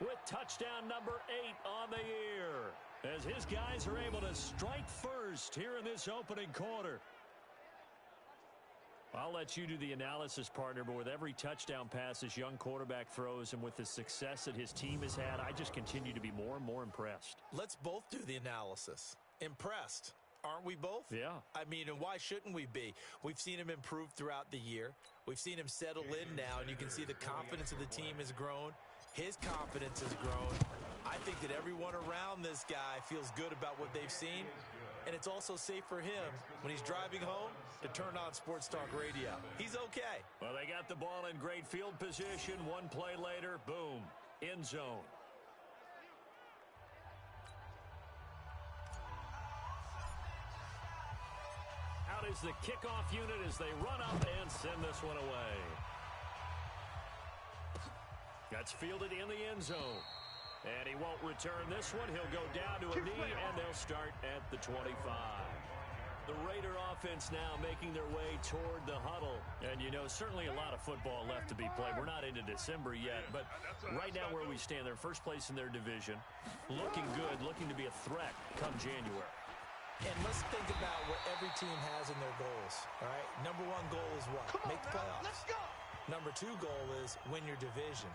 with touchdown number 8 on the year, as his guys are able to strike first here in this opening quarter. I'll let you do the analysis, partner, but with every touchdown pass this young quarterback throws and with the success that his team has had, I just continue to be more and more impressed. Let's both do the analysis. Impressed. Aren't we both? Yeah. I mean, and why shouldn't we be? We've seen him improve throughout the year. We've seen him settle in now, and you can see the confidence of the team has grown. His confidence has grown. I think that everyone around this guy feels good about what they've seen, and it's also safe for him when he's driving home to turn on Sports Talk Radio. He's okay. Well, they got the ball in great field position. One play later, boom, end zone. Out is the kickoff unit as they run up and send this one away. That's fielded in the end zone. And he won't return this one. He'll go down to a knee, and they'll start at the 25. The Raider offense now making their way toward the huddle. And, you know, certainly a lot of football left to be played. We're not into December yet, but right now where we stand, they're first place in their division. Looking good, looking to be a threat come January. And let's think about what every team has in their goals, all right? Number 1 goal is what? Make the playoffs. Let's go. Number 2 goal is win your division.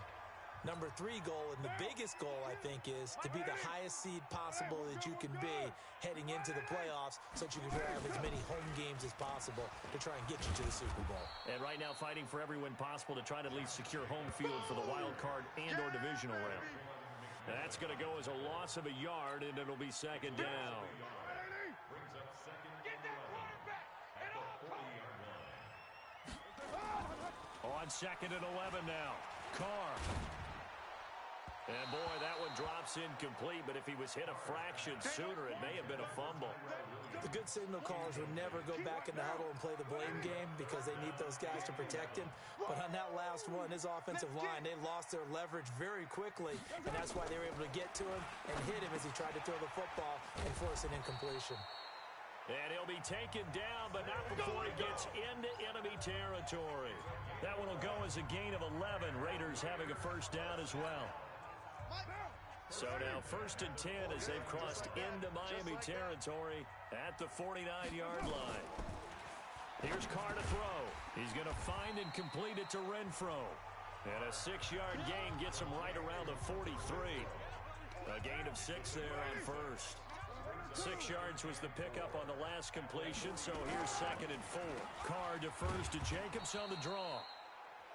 Number 3 goal, and the biggest goal, I think, is to be the highest seed possible that you can be heading into the playoffs so that you can grab as many home games as possible to try and get you to the Super Bowl. And right now fighting for every win possible to try to at least secure home field for the wild card and or divisional round. That's going to go as a loss of a yard, and it'll be second down. Get that quarterback at all costs. On second and 11 now. Carr. And, boy, that one drops incomplete, but if he was hit a fraction sooner, it may have been a fumble. The good signal callers would never go back in the huddle and play the blame game because they need those guys to protect him. But on that last one, his offensive line, they lost their leverage very quickly, and that's why they were able to get to him and hit him as he tried to throw the football and force an incompletion. And he'll be taken down, but not before he gets into enemy territory. That one will go as a gain of 11. Raiders having a first down as well. So now 1st and 10 as they've crossed into Miami territory at the 49-yard line. Here's Carr to throw. He's going to find and complete it to Renfro. And a 6-yard gain gets him right around the 43. A gain of 6 there on first. 6 yards was the pickup on the last completion, so here's 2nd and 4. Carr defers to Jacobs on the draw.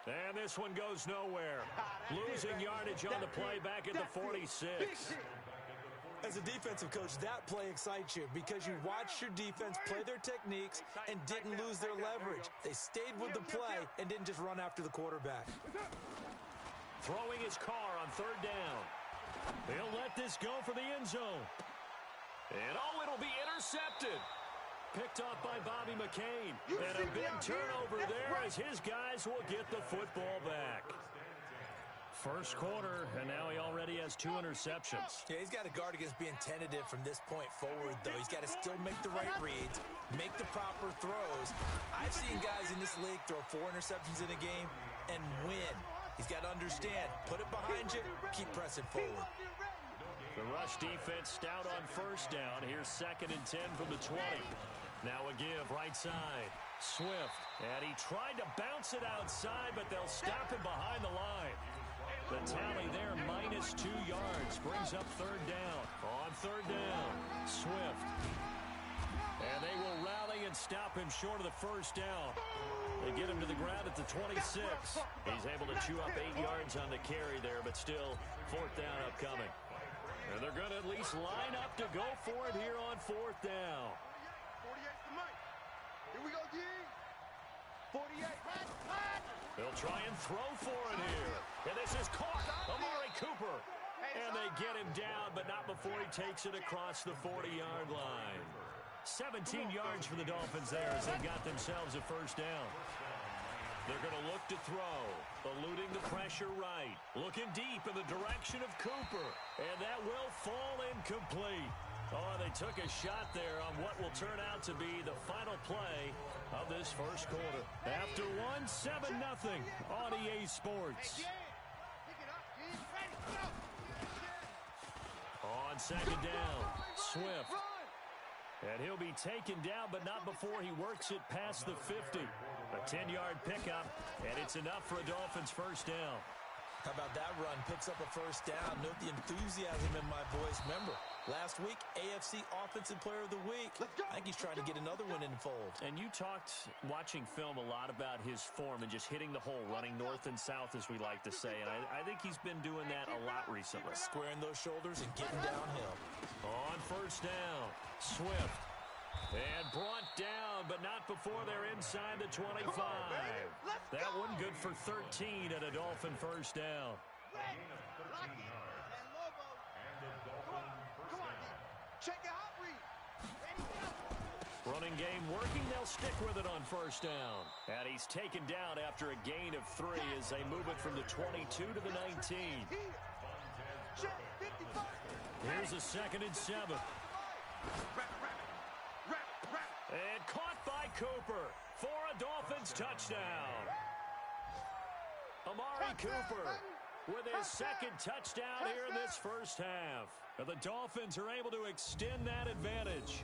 And this one goes nowhere. Losing yardage on the play back at the 46. As a defensive coach, that play excites you because you watched your defense play their techniques and didn't lose their leverage. They stayed with the play and didn't just run after the quarterback. Throwing his Carr on 3rd down. He'll let this go for the end zone. And, it'll be intercepted. Picked off by Bobby McCain. And a big turnover there as his guys will get the football back. First quarter, and now he already has 2 interceptions. Yeah, he's got to guard against being tentative from this point forward, though. He's got to still make the right reads, make the proper throws. I've seen guys in this league throw 4 interceptions in a game and win. He's got to understand, put it behind you, keep pressing forward. The rush defense stout on first down. Here's 2nd and 10 from the 20. Now a give right side. Swift. And he tried to bounce it outside, but they'll stop him behind the line. The tally there, -2 yards. Brings up 3rd down. On 3rd down, Swift. And they will rally and stop him short of the first down. They get him to the ground at the 26. He's able to chew up 8 yards on the carry there, but still 4th down upcoming. And they're going to at least line up to go for it here on 4th down. 48's the mic. Here we go, D. 48. They'll try and throw for it here. And this is caught. Amari Cooper. And they get him down, but not before he takes it across the 40-yard line. 17 yards for the Dolphins there as they got themselves a first down. They're going to look to throw, eluding the pressure right, looking deep in the direction of Cooper, and that will fall incomplete. Oh, they took a shot there on what will turn out to be the final play of this first quarter. After 1-7-0 on EA Sports. On 2nd down, Swift. And he'll be taken down, but not before he works it past the 50. A 10-yard pickup, and it's enough for a Dolphins first down. How about that run? Picks up a first down. Note the enthusiasm in my voice. Remember, last week, AFC Offensive Player of the Week. I think he's trying to get another one in the fold. And you talked, watching film, a lot about his form and just hitting the hole, running north and south, as we like to say. And I think he's been doing that a lot recently. Squaring those shoulders and getting downhill. On first down, Swift. And brought down, but not before they're inside the 25. That one good for 13 at a Dolphin first down. Running game working, they'll stick with it on first down. And he's taken down after a gain of 3 as they move it from the 22 to the 19. Here's a 2nd and 7. And caught by Cooper for a Dolphins touchdown. Amari Cooper with his 2nd touchdown here in this first half. And the Dolphins are able to extend that advantage.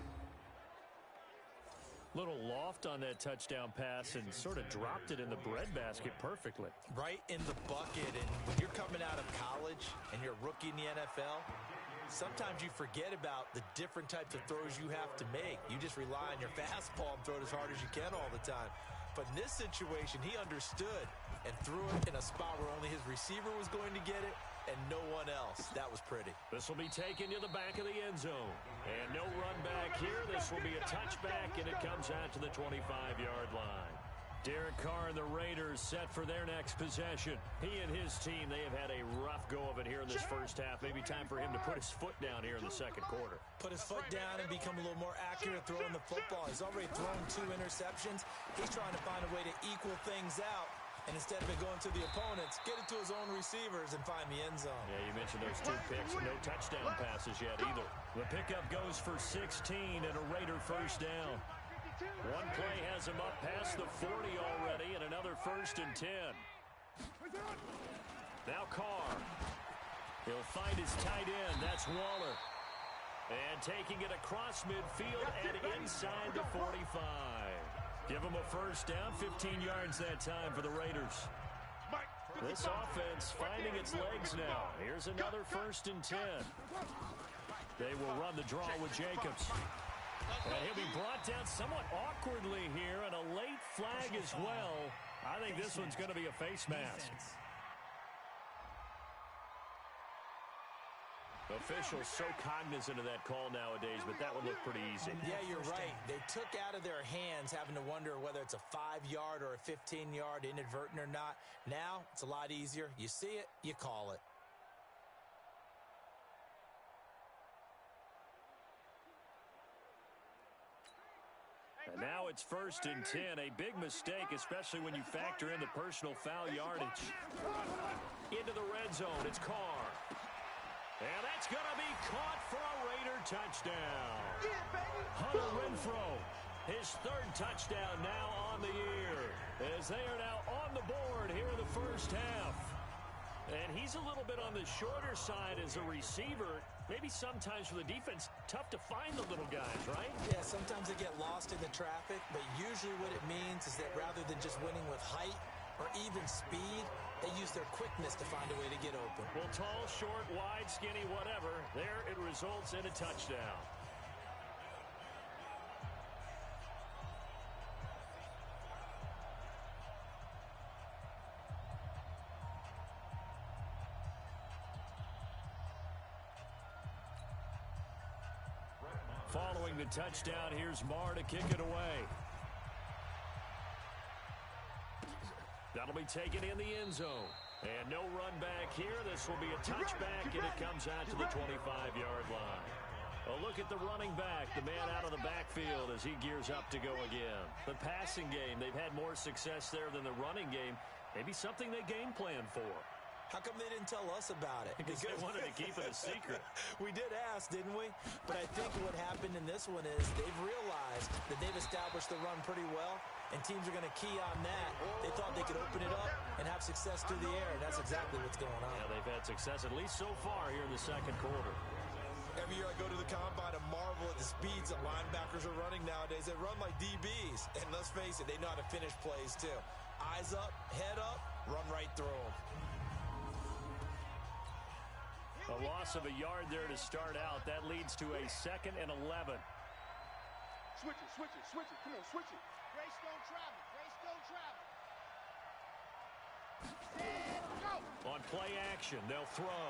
Little loft on that touchdown pass and sort of dropped it in the breadbasket perfectly. Right in the bucket. And when you're coming out of college and you're a rookie in the NFL, sometimes you forget about the different types of throws you have to make. You just rely on your fastball and throw it as hard as you can all the time. But in this situation, he understood and threw it in a spot where only his receiver was going to get it, and no one else. That was pretty. This will be taken to the back of the end zone. And no run back here. This will be a touchback, and it comes out to the 25-yard line. Derek Carr and the Raiders set for their next possession. He and his team, they have had a rough go of it here in this first half. Maybe time for him to put his foot down here in the second quarter. Put his foot down and become a little more accurate throwing the football. He's already thrown 2 interceptions. He's trying to find a way to equal things out. And instead of it going to the opponents, get it to his own receivers and find the end zone. Yeah, you mentioned those 2 picks. No touchdown passes yet either. The pickup goes for 16 and a Raider first down. One play has him up past the 40 already, and another 1st and 10. Now Carr. He'll find his tight end. That's Waller. And taking it across midfield and inside the 45. Give him a first down, 15 yards that time for the Raiders. This offense finding its legs now. Here's another 1st and 10. They will run the draw with Jacobs. And he'll be brought down somewhat awkwardly here, and a late flag as well. I think this one's going to be a face mask. Officials so cognizant of that call nowadays, but that would look pretty easy. Yeah, you're right. They took out of their hands having to wonder whether it's a 5-yard or a 15-yard, inadvertent or not. Now, it's a lot easier. You see it, you call it. And now it's 1st and 10. A big mistake, especially when you factor in the personal foul yardage. Into the red zone, it's Carr. And that's going to be caught for a Raider touchdown. Hunter Renfrow, his 3rd touchdown now on the year, as they are now on the board here in the first half. And he's a little bit on the shorter side as a receiver. Maybe sometimes for the defense, tough to find the little guys, right? Yeah, sometimes they get lost in the traffic, but usually what it means is that rather than just winning with height or even speed, they use their quickness to find a way to get open. Well, tall, short, wide, skinny, whatever, there it results in a touchdown. Following the touchdown, here's Marr to kick it away. That'll be taken in the end zone. And no run back here. This will be a touchback, and it comes out to the 25-yard line. A look at the running back, the man out of the backfield as he gears up to go again. The passing game, they've had more success there than the running game. Maybe something they game plan for. How come they didn't tell us about it? Because they wanted to keep it a secret. We did ask, didn't we? But I think what happened in this one is they've realized that they've established the run pretty well, and teams are going to key on that. They thought they could open it up and have success through the air, and that's exactly what's going on. Yeah, they've had success, at least so far, here in the second quarter. Every year I go to the combine and marvel at the speeds that linebackers are running nowadays. They run like DBs, and let's face it, they know how to finish plays too. Eyes up, head up, run right through them. A loss of a yard there to start out. That leads to a 2nd and 11. Switch it, switch it, switch it. Come on, switch it. Grace don't travel. Grace don't travel. Go. On play action, they'll throw.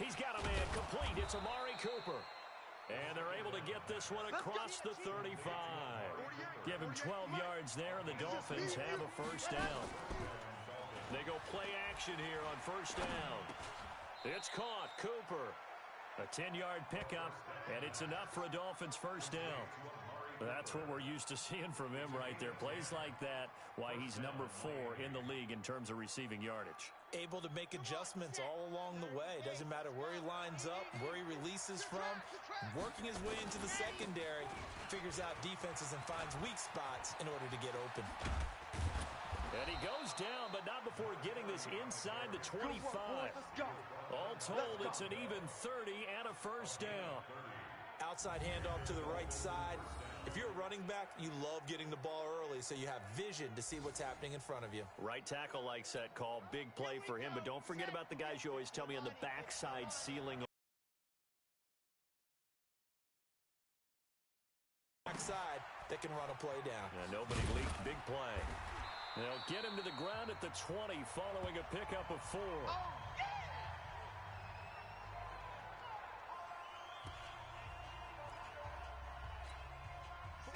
He's got a man complete. It's Amari Cooper. And they're able to get this one across the 35. Give him 12 yards there, and the Dolphins have a first down. They go play action here on first down. It's caught. Cooper. A 10-yard pickup, and it's enough for a Dolphins first down. That's what we're used to seeing from him right there. Plays like that, why he's number 4 in the league in terms of receiving yardage. Able to make adjustments all along the way. Doesn't matter where he lines up, where he releases from. Working his way into the secondary. Figures out defenses and finds weak spots in order to get open. And he goes down, but not before getting this inside the 25. All told, it's an even 30 and a first down. Outside handoff to the right side. If you're a running back, you love getting the ball early so you have vision to see what's happening in front of you. Right tackle likes that call. Big play for him, but don't forget about the guys you always tell me on the backside ceiling. Backside that can run a play down. Nobody leaked. Big play. They'll get him to the ground at the 20 following a pickup of 4.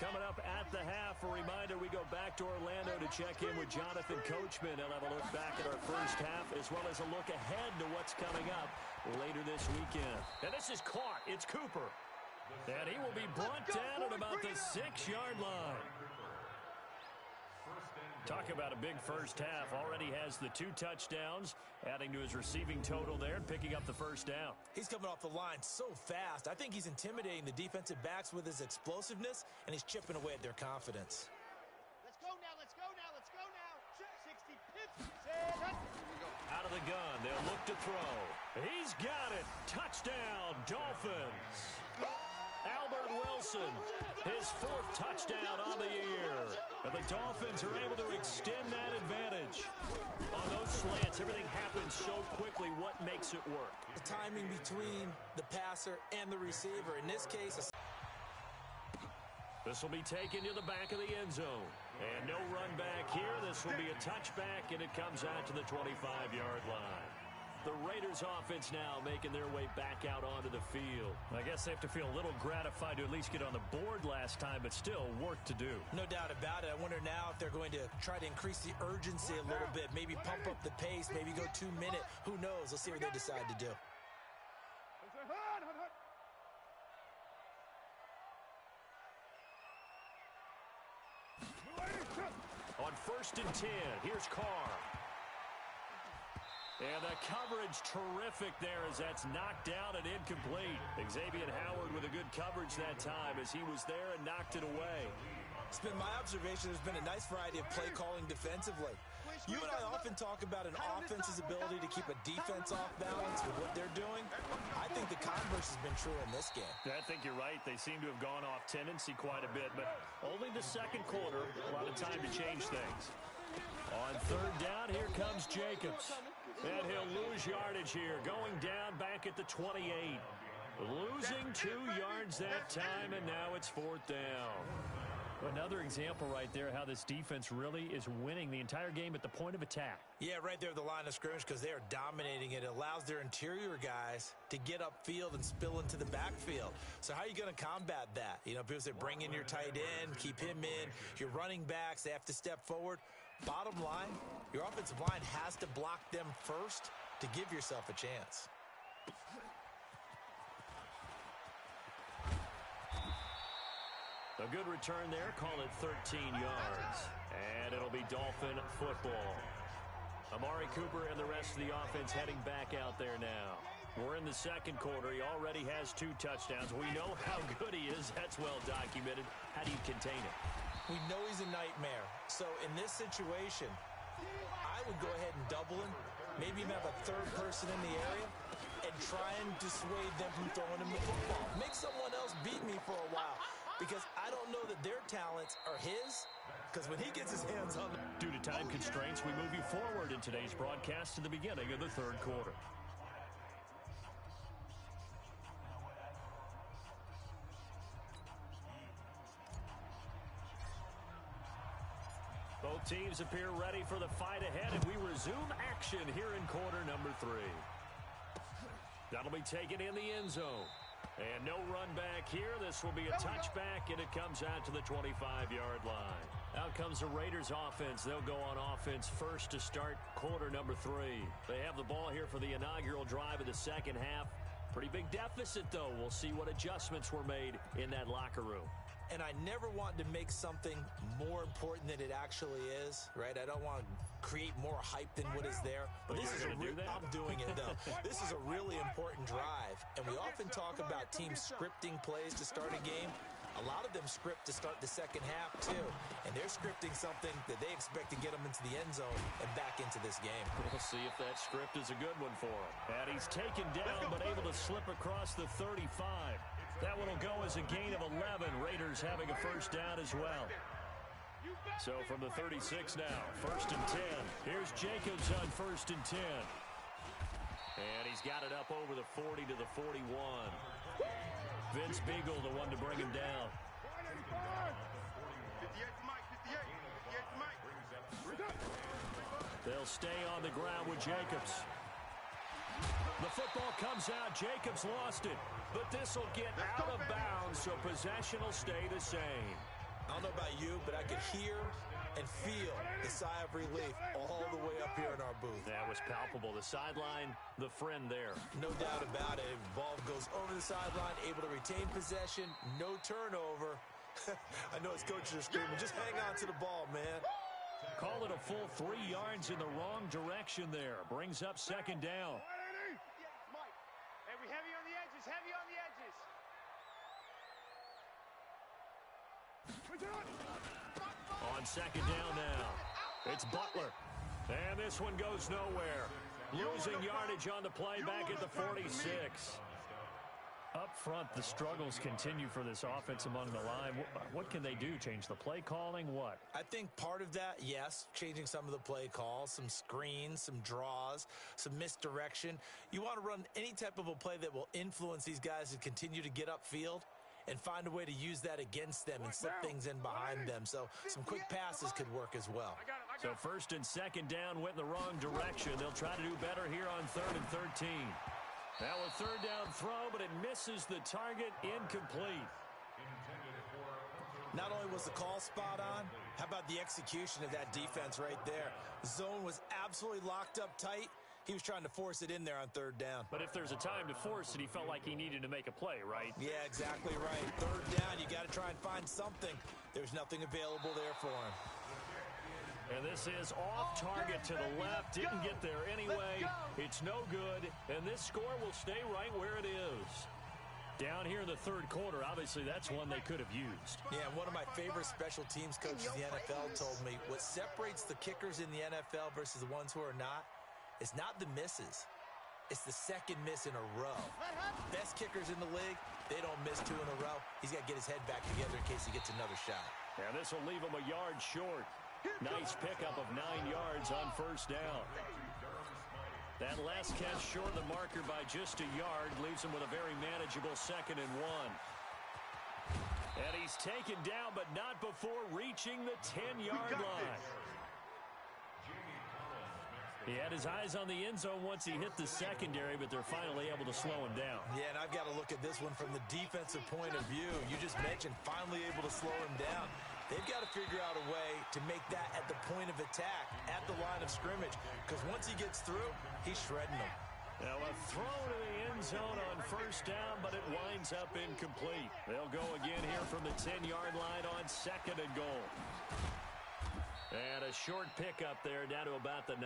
Coming up at the half, a reminder, we go back to Orlando to check in with Jonathan Coachman. He'll have a look back at our first half as well as a look ahead to what's coming up later this weekend. And this is caught. It's Cooper. And he will be brought down at about the 6-yard line. Talk about a big first half. Already has the 2 touchdowns, adding to his receiving total there and picking up the first down. He's coming off the line so fast. I think he's intimidating the defensive backs with his explosiveness, and he's chipping away at their confidence. Let's go now, let's go now, let's go now. 60 pips. Out of the gun, they'll look to throw. He's got it. Touchdown, Dolphins. Albert Wilson, his 4th touchdown on the year. And the Dolphins are able to extend that advantage. On those slants, everything happens so quickly. What makes it work? The timing between the passer and the receiver. In this case, this will be taken to the back of the end zone. And no run back here. This will be a touchback, and it comes out to the 25-yard line. The Raiders offense now making their way back out onto the field. I guess they have to feel a little gratified to at least get on the board last time, but still work to do. No doubt about it. I wonder now if they're going to try to increase the urgency a little bit, maybe pump up the pace, maybe go 2-minute. Who knows? Let's see what they decide to do. On 1st and 10, here's Carr. And the coverage terrific there as that's knocked down and incomplete. Xavier Howard with a good coverage that time as he was there and knocked it away. It's been my observation there's been a nice variety of play calling defensively. You and I often talk about an offense's ability to keep a defense off balance with what they're doing. I think the converse has been true in this game. I think you're right. They seem to have gone off tendency quite a bit, but only the second quarter, a lot of time to change things. On 3rd down, here comes Jacobs. And he'll lose yardage here, going down back at the 28. Losing 2 yards that time, and now it's 4th down. Another example right there how this defense really is winning the entire game at the point of attack. Yeah, right there at the line of scrimmage because they are dominating it. It allows their interior guys to get upfield and spill into the backfield. So how are you going to combat that? You know, people say bring in your tight end, keep him in. Your running backs, they have to step forward. Bottom line, your offensive line has to block them first to give yourself a chance. A good return there. Call it 13 yards. And it'll be Dolphin football. Amari Cooper and the rest of the offense heading back out there now. We're in the second quarter. He already has 2 touchdowns. We know how good he is. That's well documented. How do you contain it? We know he's a nightmare. So in this situation, I would go ahead and double him. Maybe even have a 3rd person in the area and try and dissuade them from throwing him the football. Make someone else beat me for a while. Because I don't know that their talents are his, because when he gets his hands on them. Due to time constraints, we move you forward in today's broadcast to the beginning of the 3rd quarter. Both teams appear ready for the fight ahead, and we resume action here in quarter number 3. That'll be taken in the end zone. And no run back here. This will be a touchback, and it comes out to the 25-yard line. Out comes the Raiders offense. They'll go on offense first to start quarter number 3. They have the ball here for the inaugural drive of the second half. Pretty big deficit, though. We'll see what adjustments were made in that locker room. And I never want to make something more important than it actually is, right? I don't want to create more hype than what is there. But this is I'm doing it, though. This is a really important drive. And we often talk about teams scripting plays to start a game. A lot of them script to start the second half, too. And they're scripting something that they expect to get them into the end zone and back into this game. We'll see if that script is a good one for him. And he's taken down, but able to slip across the 35. That one will go as a gain of 11. Raiders having a first down as well. So from the 36 now, 1st and 10. Here's Jacobs on 1st and 10. And he's got it up over the 40 to the 41. Vince Beagle, the one to bring him down. 58 to Mike, 58 to Mike. They'll stay on the ground with Jacobs. The football comes out. Jacobs lost it. But this will get out of bounds, so possession will stay the same. I don't know about you, but I could hear and feel the sigh of relief all the way up here in our booth. That was palpable. The sideline, the friend there. No doubt about it. Ball goes over the sideline, able to retain possession, no turnover. I know his coaches are screaming, just hang on to the ball, man. Call it a full 3 yards in the wrong direction there. Brings up second down. Hey, we heavy on the edges, heavy on the edges. On second down now, it's Butler. And this one goes nowhere. Losing yardage on the play back at the 46. Up front, the struggles continue for this offense among the line. What can they do? Change the play calling? What? I think part of that, yes, changing some of the play calls, some screens, some draws, some misdirection. You want to run any type of a play that will influence these guys to continue to get upfield and find a way to use that against them and slip things in behind them. So some quick passes could work as well. So first and second down went in the wrong direction. They'll try to do better here on 3rd and 13. Now a third down throw, but it misses the target, incomplete. Not only was the call spot on, how about the execution of that defense right there? The zone was absolutely locked up tight. He was trying to force it in there on 3rd down. But if there's a time to force it, he felt like he needed to make a play, right? Yeah, exactly right. 3rd down, you got to try and find something. There's nothing available there for him. And this is off target to the left. Didn't get there anyway. It's no good. And this score will stay right where it is. Down here in the 3rd quarter, obviously that's one they could have used. Yeah, one of my favorite special teams coaches in the NFL told me what separates the kickers in the NFL versus the ones who are not is not the misses. It's the second miss in a row. Best kickers in the league, they don't miss 2 in a row. He's got to get his head back together in case he gets another shot. And this will leave him a yard short. Nice pickup of 9 yards on 1st down. That last catch short of the marker by just a yard leaves him with a very manageable 2nd and 1. And he's taken down, but not before reaching the 10-yard line. He had his eyes on the end zone once he hit the secondary, but they're finally able to slow him down. Yeah, and I've got to look at this one from the defensive point of view. You just mentioned finally able to slow him down. They've got to figure out a way to make that at the point of attack, at the line of scrimmage, because once he gets through, he's shredding them. Now a throw to the end zone on 1st down, but it winds up incomplete. They'll go again here from the 10-yard line on 2nd and goal. And a short pickup there down to about the 9.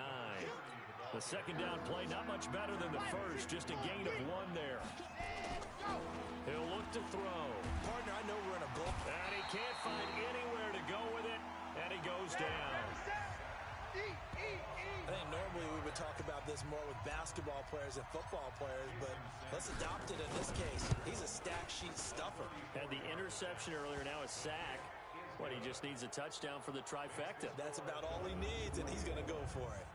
The 2nd down play not much better than the first, just a gain of 1 there. He'll look to throw. Partner, I know we're in a goal. And he can't find anywhere to go with it, and he goes down. I think normally we would talk about this more with basketball players and football players, but let's adopt it in this case. He's a stack sheet stuffer. Had the interception earlier, now a sack. What, he just needs a touchdown for the trifecta. That's about all he needs, and he's going to go for it.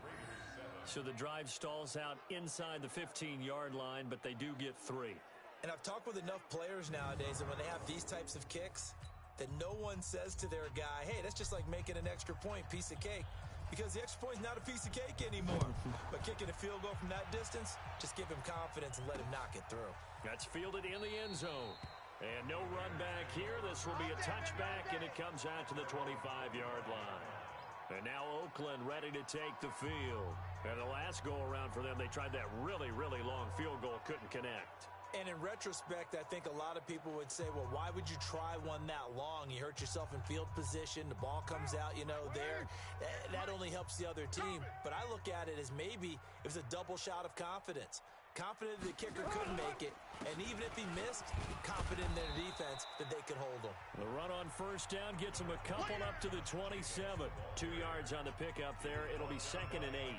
So the drive stalls out inside the 15-yard line, but they do get 3. And I've talked with enough players nowadays that when they have these types of kicks, that no one says to their guy, hey, that's just like making an extra point, piece of cake. Because the extra point's not a piece of cake anymore. But kicking a field goal from that distance, just give him confidence and let him knock it through. That's fielded in the end zone. And no run back here. This will be a touchback, and it comes out to the 25-yard line. And now Oakland ready to take the field. And the last go-around for them, they tried that really, really long field goal, couldn't connect. And in retrospect, I think a lot of people would say, well, why would you try one that long? You hurt yourself in field position. The ball comes out, there. That only helps the other team. But I look at it as maybe it was a double shot of confidence. Confident the kicker could make it, and even if he missed, confident in their defense that they could hold him. The run on 1st down gets him a couple up to the 27. 2 yards on the pickup there. It'll be 2nd and 8.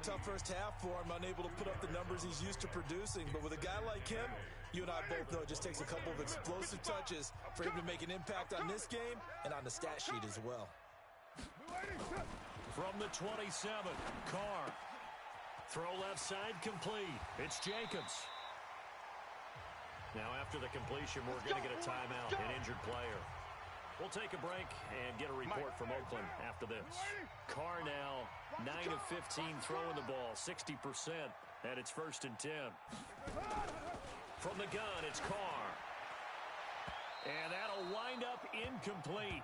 Tough first half for him, unable to put up the numbers he's used to producing. But with a guy like him, you and I both know it just takes a couple of explosive touches for him to make an impact on this game and on the stat sheet as well. From the 27, Carr. Throw left side complete. It's Jacobs. Now after the completion, we're going to get a timeout, an injured player. We'll take a break and get a report from Oakland after this. Carr now 9 of 15 throwing the ball, 60%, and it's 1st and 10. From the gun, it's Carr. And that'll wind up incomplete.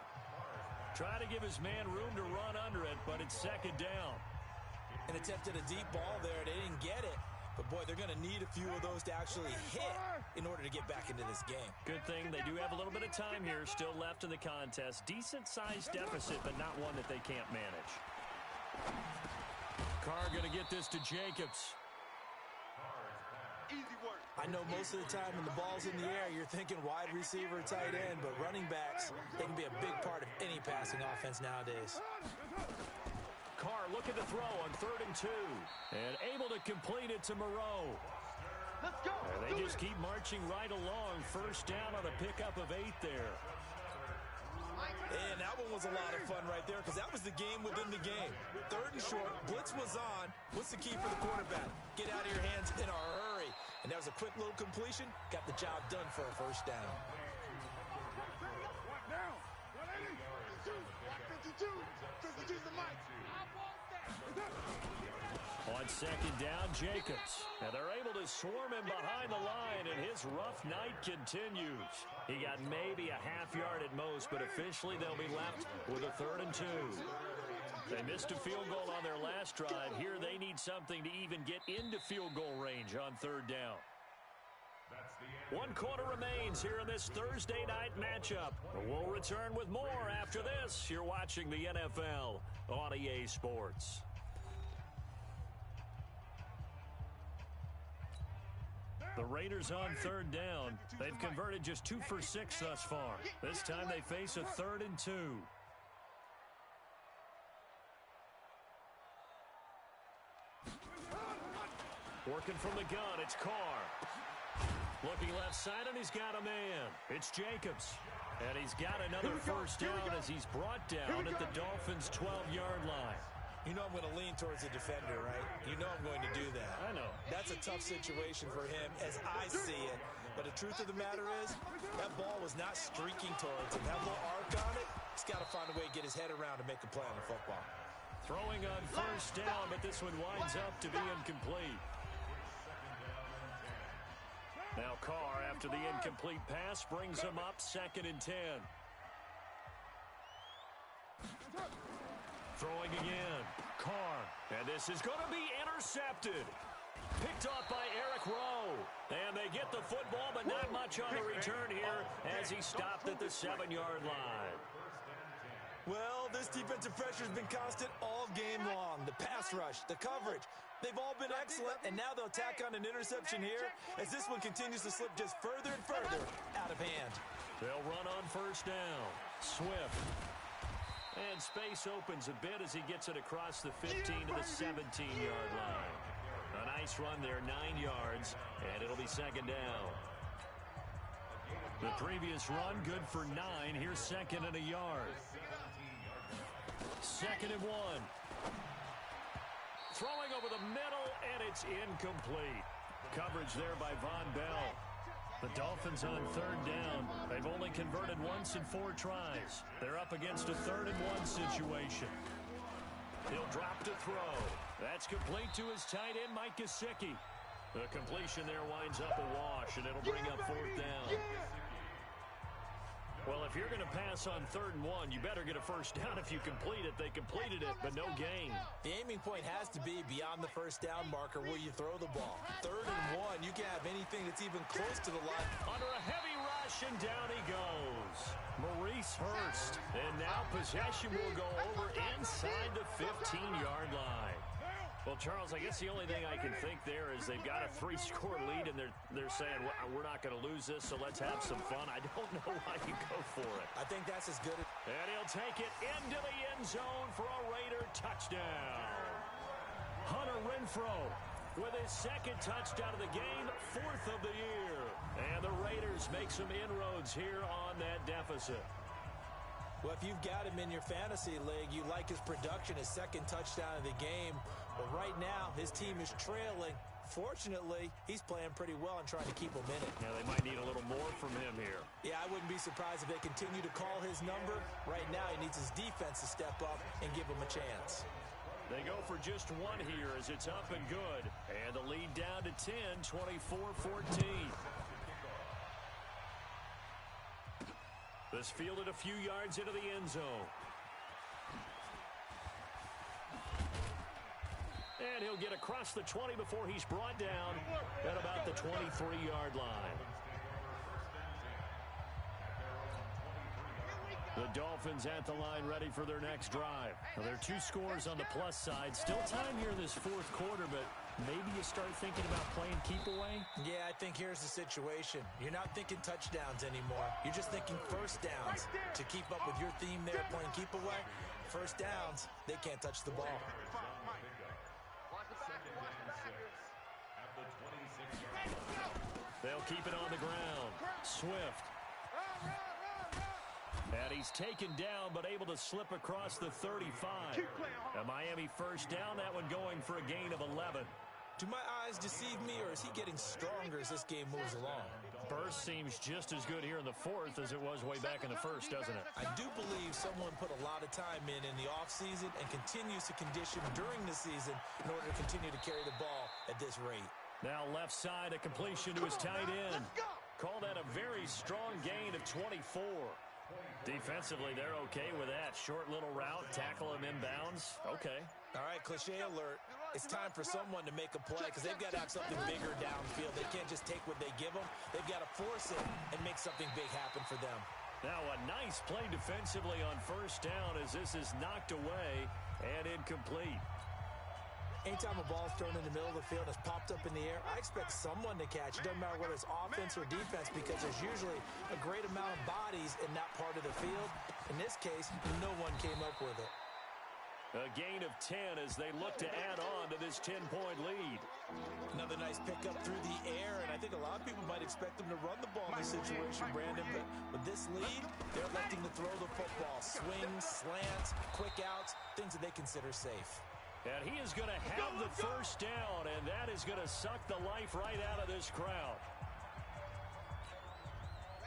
Try to give his man room to run under it, but it's second down. And attempted a deep ball there. They didn't get it. But, boy, they're going to need a few of those to actually hit in order to get back into this game. Good thing they do have a little bit of time here still left in the contest. Decent-sized deficit, but not one that they can't manage. Carr going to get this to Jacobs. Easy work. I know most of the time when the ball's in the air, you're thinking wide receiver, tight end, but running backs, they can be a big part of any passing offense nowadays. Carr looking to throw on 3rd and 2. And able to complete it to Moreau. Let's go. And they just keep marching right along. First down on a pickup of 8 there. And that one was a lot of fun right there because that was the game within the game. 3rd and short, blitz was on. What's the key for the quarterback? Get out of your hands in a hurry. And that was a quick little completion. Got the job done for a first down. What now? 182. 52's the mic. On second down, Jacobs. And they're able to swarm him behind the line, and his rough night continues. He got maybe a half yard at most, but officially they'll be left with a 3rd and 2. They missed a field goal on their last drive. Here they need something to even get into field goal range on 3rd down. 1 quarter remains here in this Thursday night matchup. We'll return with more after this. You're watching the NFL on EA Sports. The Raiders on 3rd down. They've converted just 2 for 6 thus far. This time they face a 3rd and 2. Working from the gun, it's Carr. Looking left side, and he's got a man. It's Jacobs. And he's got another first down as he's brought down at the Dolphins' 12-yard line. You know I'm going to lean towards the defender, right? You know I'm going to do that. I know. That's a tough situation for him as I see it. But the truth of the matter is, that ball was not streaking towards him. That little arc on it, he's got to find a way to get his head around to make a play on the football. Throwing on first down, but this one winds up to be incomplete. Now Carr, after the incomplete pass, brings him up 2nd and 10. Throwing again. Carr. And this is going to be intercepted. Picked off by Eric Rowe. And they get the football, but not much on the return here as he stopped at the 7-yard line. Well, this defensive pressure has been constant all game long. The pass rush, the coverage, they've all been excellent, and now they'll tack on an interception here as this one continues to slip just further and further out of hand. They'll run on first down. Swift. And space opens a bit as he gets it across the 15 to the 17-yard line. A nice run there, 9 yards, and it'll be 2nd down. The previous run, good for 9. Here's 2nd and a yard. 2nd and 1. Throwing over the middle, and it's incomplete. Coverage there by Von Bell. The Dolphins on 3rd down. They've only converted once in 4 tries. They're up against a 3rd and 1 situation. He'll drop to throw. That's complete to his tight end, Mike Gesicki. The completion there winds up a wash, and it'll bring up 4th down. Well, if you're going to pass on 3rd and 1, you better get a first down if you complete it. They completed it, but no gain. The aiming point has to be beyond the first down marker where you throw the ball. 3rd and 1, you can have anything that's even close to the line. Under a heavy rush, and down he goes. Maurice Hurst. And now possession will go over inside the 15-yard line. Well, Charles, I guess the only thing I can think there is they've got a 3-score lead, and they're saying, well, we're not going to lose this, so let's have some fun. I don't know why you go for it. I think that's as good as... And he'll take it into the end zone for a Raider touchdown. Hunter Renfrow with his 2nd touchdown of the game, 4th of the year. And the Raiders make some inroads here on that deficit. Well, if you've got him in your fantasy league, you like his production, his 2nd touchdown of the game. But right now, his team is trailing. Fortunately, he's playing pretty well and trying to keep him in it. Now, they might need a little more from him here. Yeah, I wouldn't be surprised if they continue to call his number. Right now, he needs his defense to step up and give him a chance. They go for just 1 here as it's up and good. And the lead down to 10, 24-14. This fielded a few yards into the end zone. And he'll get across the 20 before he's brought down at about the 23-yard line. The Dolphins at the line ready for their next drive. Now, there are 2 scores on the plus side. Still time here in this 4th quarter, but maybe you start thinking about playing keep away? Yeah, I think here's the situation. You're not thinking touchdowns anymore. You're just thinking first downs. To keep up with your theme there, playing keep away, first downs, they can't touch the ball. They'll keep it on the ground. Swift. And he's taken down, but able to slip across the 35. A Miami first down, that one going for a gain of 11. Do my eyes deceive me, or is he getting stronger as this game moves along? Burst seems just as good here in the 4th as it was way back in the 1st, doesn't it? I do believe someone put a lot of time in the offseason and continues to condition during the season in order to continue to carry the ball at this rate. Now left side, a completion to his tight end. Call that a very strong gain of 24. Defensively, they're okay with that. Short little route, tackle him inbounds. Okay. All right, cliche alert. It's time for someone to make a play because they've got to have something bigger downfield. They can't just take what they give them. They've got to force it and make something big happen for them. Now a nice play defensively on first down as this is knocked away and incomplete. Anytime a ball's thrown in the middle of the field, it's popped up in the air, I expect someone to catch. It doesn't matter whether it's offense or defense because there's usually a great amount of bodies in that part of the field. In this case, no one came up with it. A gain of 10 as they look to add on to this 10-point lead. Another nice pickup through the air, and I think a lot of people might expect them to run the ball in this situation, Brandon, but with this lead, they're electing to throw the football. Swings, slants, quick outs, things that they consider safe. And he is going to have the first down, and that is going to suck the life right out of this crowd.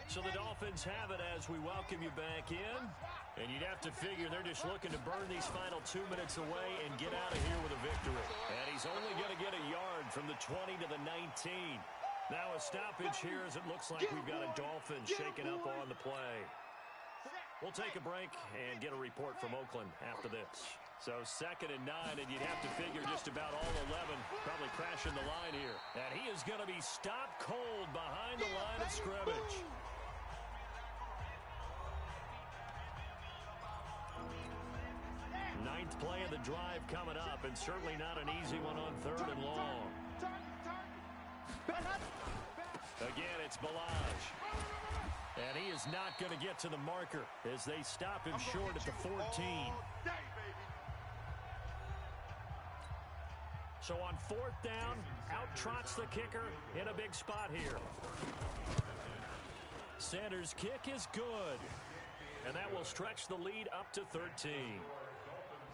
So the Dolphins have it as we welcome you back in. And you'd have to figure they're just looking to burn these final 2 minutes away and get out of here with a victory. And he's only going to get a yard from the 20 to the 19. Now a stoppage here as it looks like we've got a Dolphin shaking up on the play. We'll take a break and get a report from Oakland after this. So 2nd and 9, and you'd have to figure just about all 11 probably crashing the line here. And he is going to be stopped cold behind the line of scrimmage. Ninth play of the drive coming up, and certainly not an easy one on 3rd and long. Again, it's Balaj. And he is not going to get to the marker as they stop him short at the 14. So on 4th down, out trots the kicker in a big spot here. Sanders' kick is good. And that will stretch the lead up to 13.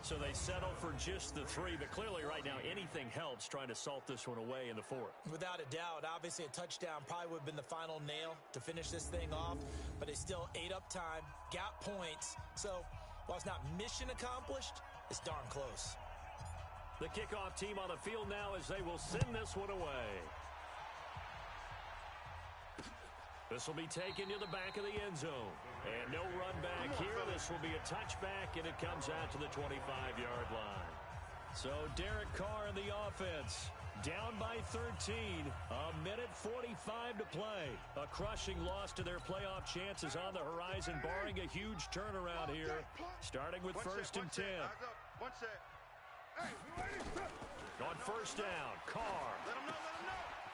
So they settle for just the 3, but clearly right now anything helps trying to salt this one away in the 4th. Without a doubt, obviously a touchdown probably would have been the final nail to finish this thing off, but they still ate up time, got points. So while it's not mission accomplished, it's darn close. The kickoff team on the field now as they will send this one away. This will be taken to the back of the end zone. And no run back here. This will be a touchback, and it comes out to the 25-yard line. So Derek Carr in the offense. Down by 13. A minute 45 to play. A crushing loss to their playoff chances on the horizon, barring a huge turnaround here. Starting with 1st and 10. On 1st down, Carr.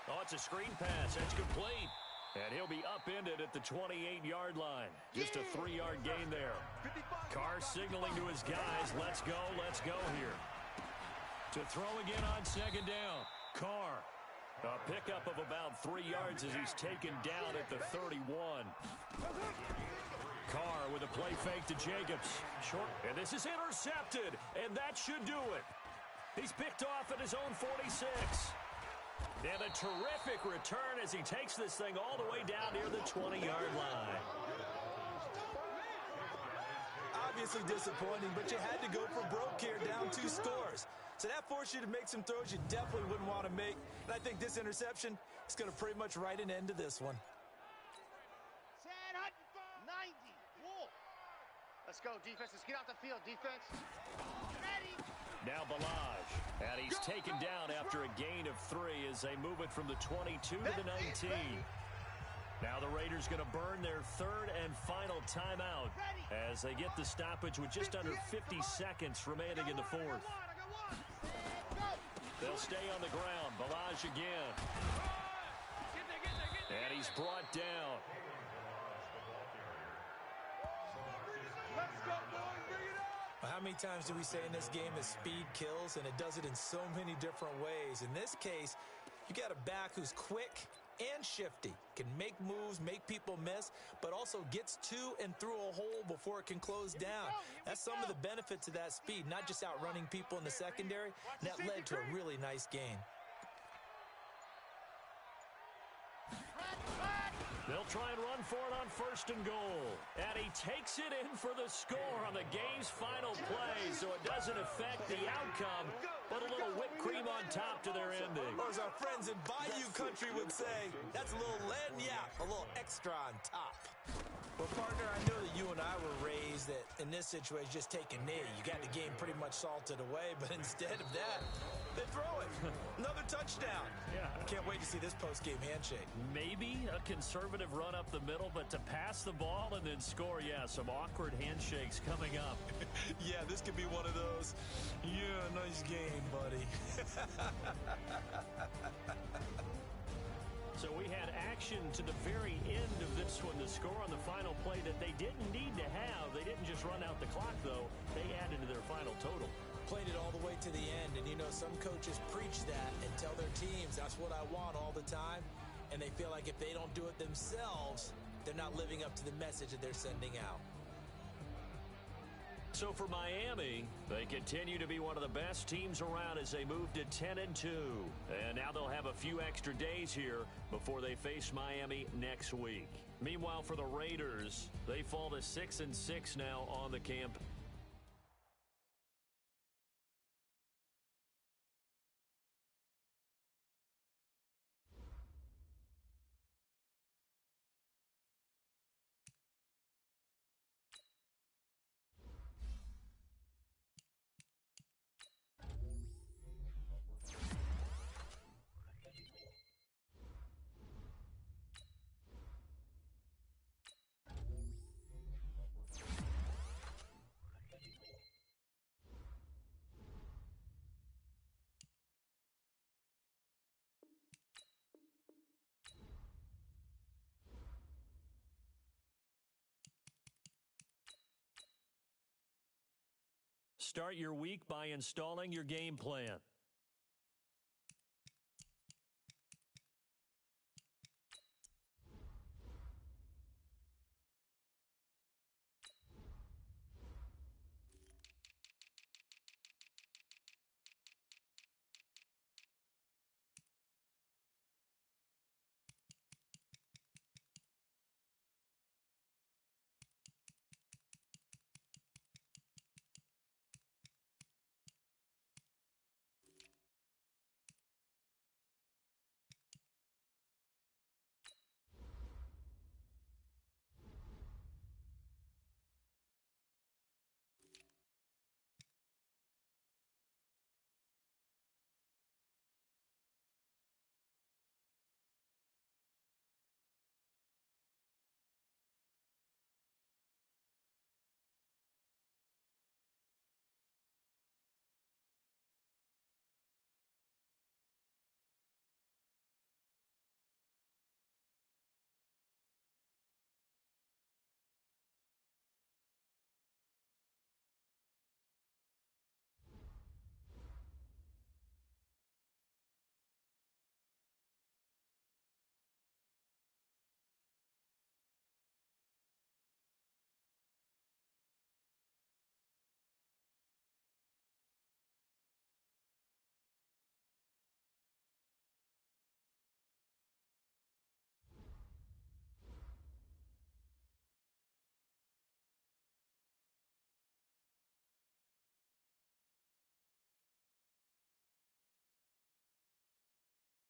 Oh, it's a screen pass. It's complete. And he'll be upended at the 28-yard line. Just a 3-yard gain there. Carr signaling to his guys, let's go here. To throw again on 2nd down, Carr. A pickup of about 3 yards as he's taken down at the 31. Carr with a play fake to Jacobs. Short, and this is intercepted, and that should do it. He's picked off at his own 46. And a terrific return as he takes this thing all the way down near the 20-yard line. Obviously disappointing, but you had to go for broke here, down 2 scores. So that forced you to make some throws you definitely wouldn't want to make. And I think this interception is going to pretty much write an end to this one. 90. Whoa. Let's go, defense. Let's get out the field, defense. Ready. Now Balaj. And he's taken down after a gain of 3 as they move it from the 22 to the 19. Now the Raiders going to burn their third and final timeout as they get the stoppage with just under 50 seconds remaining in the fourth. They'll stay on the ground. Balaj again. And he's brought down. How many times do we say in this game that speed kills, and it does it in so many different ways? In this case, you got a back who's quick and shifty, can make moves, make people miss, but also gets to and through a hole before it can close down. That's some of the benefits of that speed, not just outrunning people in the secondary, and that led to a really nice gain. They'll try and run for it on 1st and goal. And he takes it in for the score on the game's final play, so it doesn't affect the outcome, but a little whipped cream on top to their ending. Or as our friends in Bayou Country would say, that's a little lagniappe, a little extra on top. Well, partner, I know that you and I were raised that in this situation, just take a knee. You got the game pretty much salted away, but instead of that, they throw it. Another touchdown. Yeah. Can't wait to see this post-game handshake. Maybe a conservative run up the middle, but to pass the ball and then score, yeah, some awkward handshakes coming up. Yeah, this could be one of those, yeah, nice game, buddy. So we had action to the very end of this one, the score on the final play that they didn't need to have. They didn't just run out the clock, though. They added to their final total. Played it all the way to the end, and you know, some coaches preach that and tell their teams, that's what I want all the time, and they feel like if they don't do it themselves, they're not living up to the message that they're sending out. So for Miami, they continue to be one of the best teams around as they move to 10-2. And now they'll have a few extra days here before they face Miami next week. Meanwhile, for the Raiders, they fall to 6-6 now on the camp. Start your week by installing your game plan.